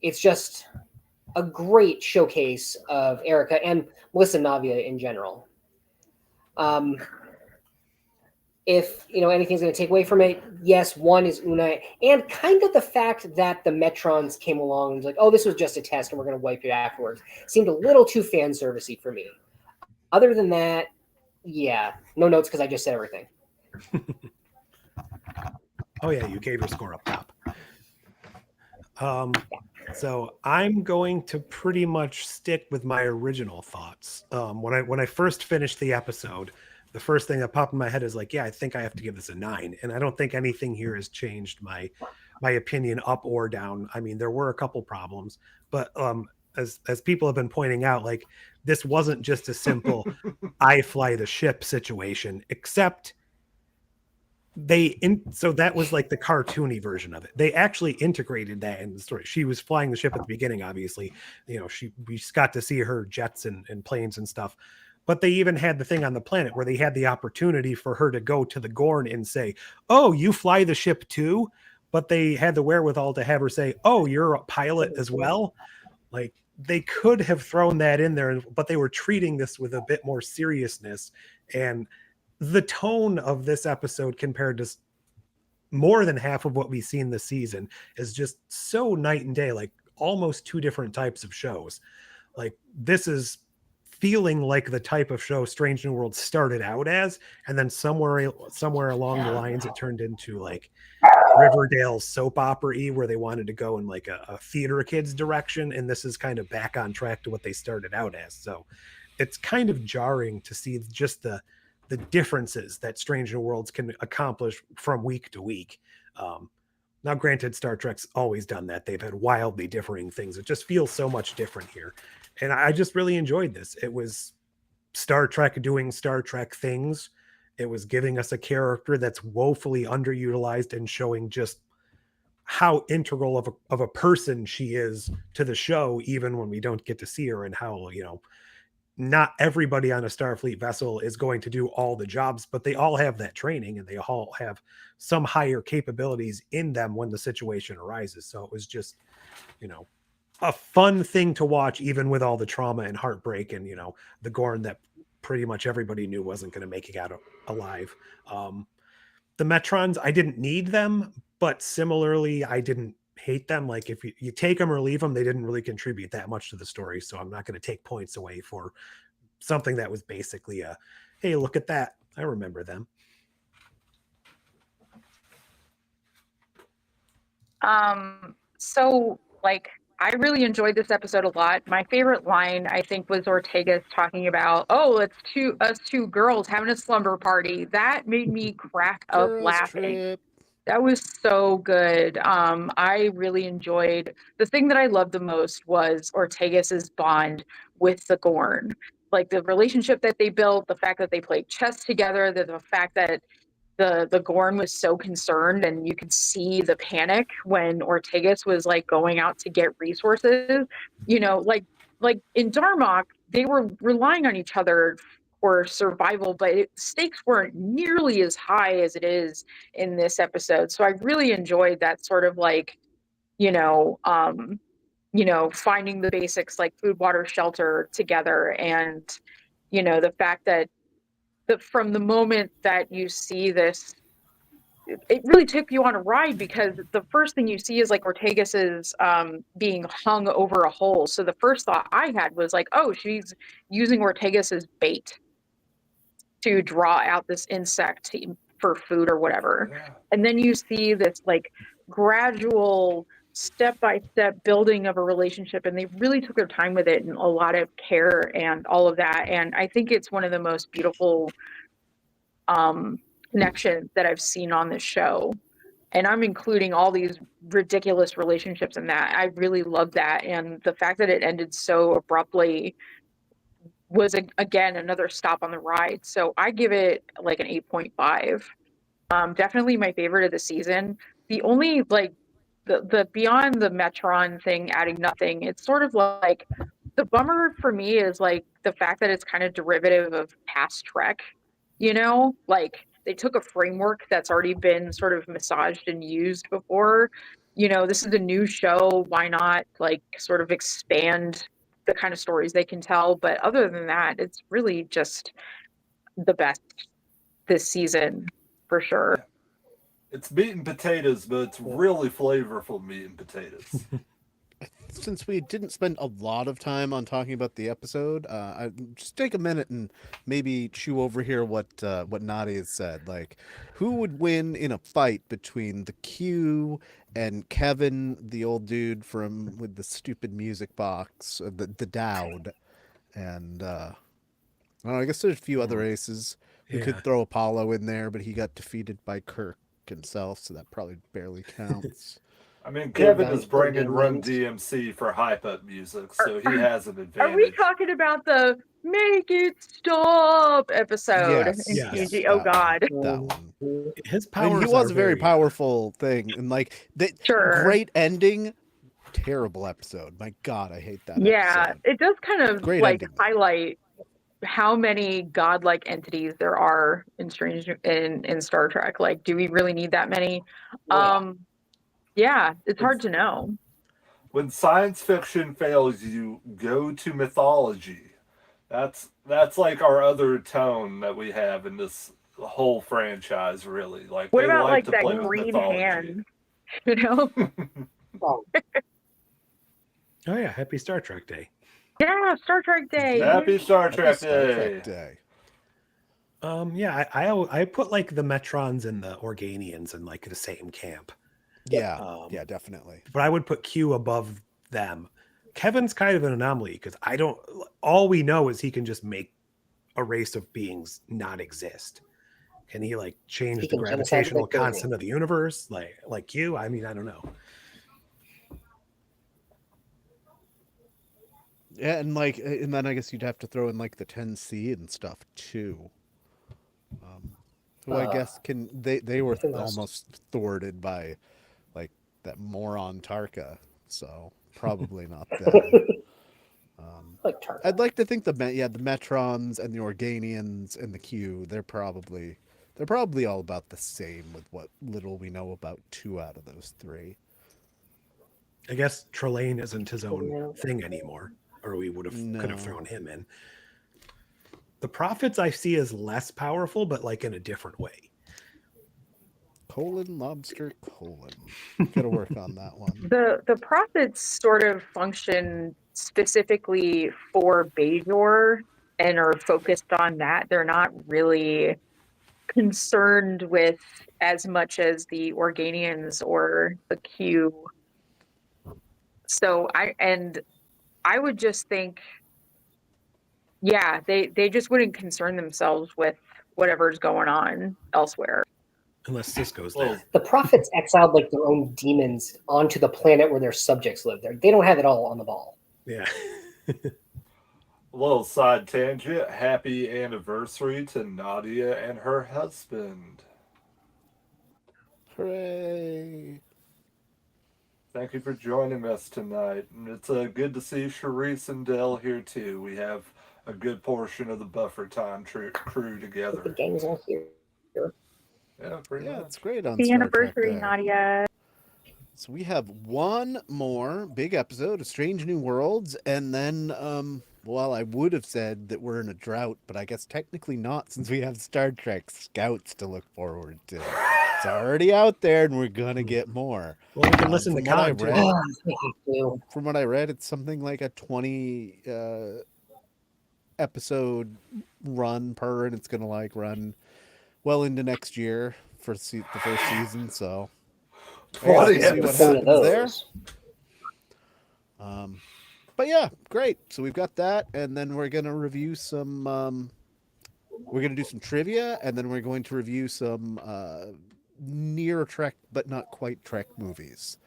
It's just a great showcase of Erica and Melissa Navia in general. If anything's going to take away from it, yes, one is Una, and kind of the fact that the Metrons came along and was like, oh, this was just a test and we're going to wipe it afterwards, seemed a little too fan servicey for me. Other than that, yeah, no notes because I just said everything. Oh yeah, you gave your score up top. So I'm going to pretty much stick with my original thoughts. When I first finished the episode, the first thing that popped in my head is like, yeah, I think I have to give this a 9. And I don't think anything here has changed my opinion up or down. I mean, there were a couple problems, but as people have been pointing out, like this wasn't just a simple I fly the ship situation, except so that was like the cartoony version of it. They actually integrated that in the story. She was flying the ship at the beginning, obviously. We got to see her jets and planes and stuff. But they even had the thing on the planet where they had the opportunity for her to go to the Gorn and say, "Oh, you fly the ship too?" But they had the wherewithal to have her say, "Oh, you're a pilot as well." Like, they could have thrown that in there, but they were treating this with a bit more seriousness. And the tone of this episode compared to more than half of what we've seen this season is just so night and day, like almost two different types of shows. Like, this is feeling like the type of show Strange New World started out as, and then somewhere along the lines it turned into like Riverdale soap opera-y, where they wanted to go in like a theater kids direction, and this is kind of back on track to what they started out as. So it's kind of jarring to see just the differences that Strange New Worlds can accomplish from week to week. Now, granted, Star Trek's always done that. They've had wildly differing things. It just feels so much different here. And I just really enjoyed this. It was Star Trek doing Star Trek things. It was giving us a character that's woefully underutilized and showing just how integral of a person she is to the show, even when we don't get to see her, and how, not everybody on a Starfleet vessel is going to do all the jobs, but they all have that training and they all have some higher capabilities in them when the situation arises. So it was just, a fun thing to watch, even with all the trauma and heartbreak and, the Gorn that pretty much everybody knew wasn't going to make it out alive. The Metrons, I didn't need them, but similarly, I didn't hate them. Like, if you take them or leave them, they didn't really contribute that much to the story. So I'm not going to take points away for something that was basically a, hey, look at that, I remember them. So like, I really enjoyed this episode a lot. My favorite line, I think, was Ortegas talking about, "Oh, it's us two girls having a slumber party." That made me crack up laughing. Trip. That was so good. I really enjoyed, the thing that I loved the most was Ortegas's bond with the Gorn. Like, the relationship that they built, the fact that they played chess together, the fact that the Gorn was so concerned, and you could see the panic when Ortegas was like going out to get resources. Like in Darmok, they were relying on each other for survival, but stakes weren't nearly as high as it is in this episode. So I really enjoyed that sort of like, finding the basics like food, water, shelter together, and the fact that from the moment that you see this, it really took you on a ride, because the first thing you see is like Ortegas is being hung over a hole. So the first thought I had was like, oh, she's using Ortegas as bait to draw out this insect for food or whatever. Yeah. And then you see this like gradual step-by-step building of a relationship, and they really took their time with it and a lot of care and all of that. And I think it's one of the most beautiful connections that I've seen on this show. And I'm including all these ridiculous relationships in that. I really love that. And the fact that it ended so abruptly was, again, another stop on the ride. So I give it like an 8.5. Definitely my favorite of the season. The only like the beyond the Metron thing adding nothing, it's sort of like the bummer for me is like the fact that it's kind of derivative of past Trek, like they took a framework that's already been sort of massaged and used before. This is a new show, why not like sort of expand the kind of stories they can tell? But other than that, it's really just the best this season for sure. It's meat and potatoes, but it's really flavorful meat and potatoes. Since we didn't spend a lot of time on talking about the episode, I just take a minute and maybe chew over here what Nadia said. Like, who would win in a fight between the Q and Kevin, the old dude with the stupid music box, the Dowd, and I guess there's a few other aces. We could throw Apollo in there, but he got defeated by Kirk himself, so that probably barely counts. I mean, Kevin is bringing Run DMC for hype up music, so he has an advantage. Are we talking about the make it stop episode Yes, in yes, TNG. Oh that one, God. that one. His I mean, powers he was are a very very powerful thing, and like the Sure. great ending, terrible episode. My God, I hate that Yeah, episode. it does kind of Great like ending, though. highlight how many godlike entities there are in in Star Trek. Like, do we really need that many? Yeah. Yeah, it's hard to know. When science fiction fails, you go to mythology. That's like our other tone that we have in this whole franchise. Really, like What they about like like to that play with green mythology. hand? You know? Oh, Oh yeah, happy Star Trek Day. Yeah, Star Trek Day. Happy Star Happy Trek Star Day. Trek Day. Yeah, I put like the Metrons and the Organians in like the same camp. Yeah, yeah, definitely. But I would put Q above them. Kevin's kind of an anomaly because all we know is he can just make a race of beings not exist. Can he like change He the can genocide gravitational like crazy. constant of the universe like Q? I mean, I don't know. Yeah, and then I guess you'd have to throw in like the 10C and stuff too. Who I guess they were who knows? almost thwarted by like that moron Tarka, so probably not them. like Tarka. I'd like to think the Metrons and the Organians and the Q, they're probably all about the same with what little we know about 2 out of those 3. I guess Trelane isn't his own Yeah. thing anymore, or we could have No. thrown him in. The Prophets I see as less powerful, but like in a different way. Lobster. Gotta work on that one. The prophets sort of function specifically for Bajor and are focused on that. They're not really concerned with as much as the Organians or the Q. So I would just think, yeah, they just wouldn't concern themselves with whatever's going on elsewhere. Unless Cisco's Well, there. The prophets exiled like their own demons onto the planet where their subjects live. There, they don't have it all on the ball. Yeah. A little side tangent. Happy anniversary to Nadia and her husband. Hooray! Thank you for joining us tonight. And it's good to see Charisse and Dell here too. We have a good portion of the Buffer Time crew The together. gang's all here. Yeah, pretty Yeah, much. it's great on The Star anniversary, Trek Day. Nadia. So we have one more big episode of Strange New Worlds, and then, well, I would have said that we're in a drought, but I guess technically not, since we have Star Trek Scouts to look forward to. It's already out there, and we're gonna get more. Well, we can listen to From what I Khan, too. read- Oh, I have to. From what I read, it's something like a 20 episode run per, and it's gonna like run well into next year for the first season. So I guess 20 we'll see what episodes. One of happens there. those. But yeah, great. So we've got that, and then we're gonna review some. We're gonna do some trivia, and then we're going to review some near Trek but not quite Trek movies.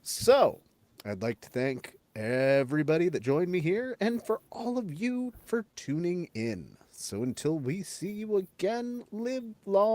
So I'd like to thank everybody that joined me here, and for all of you for tuning in. So until we see you again, live long.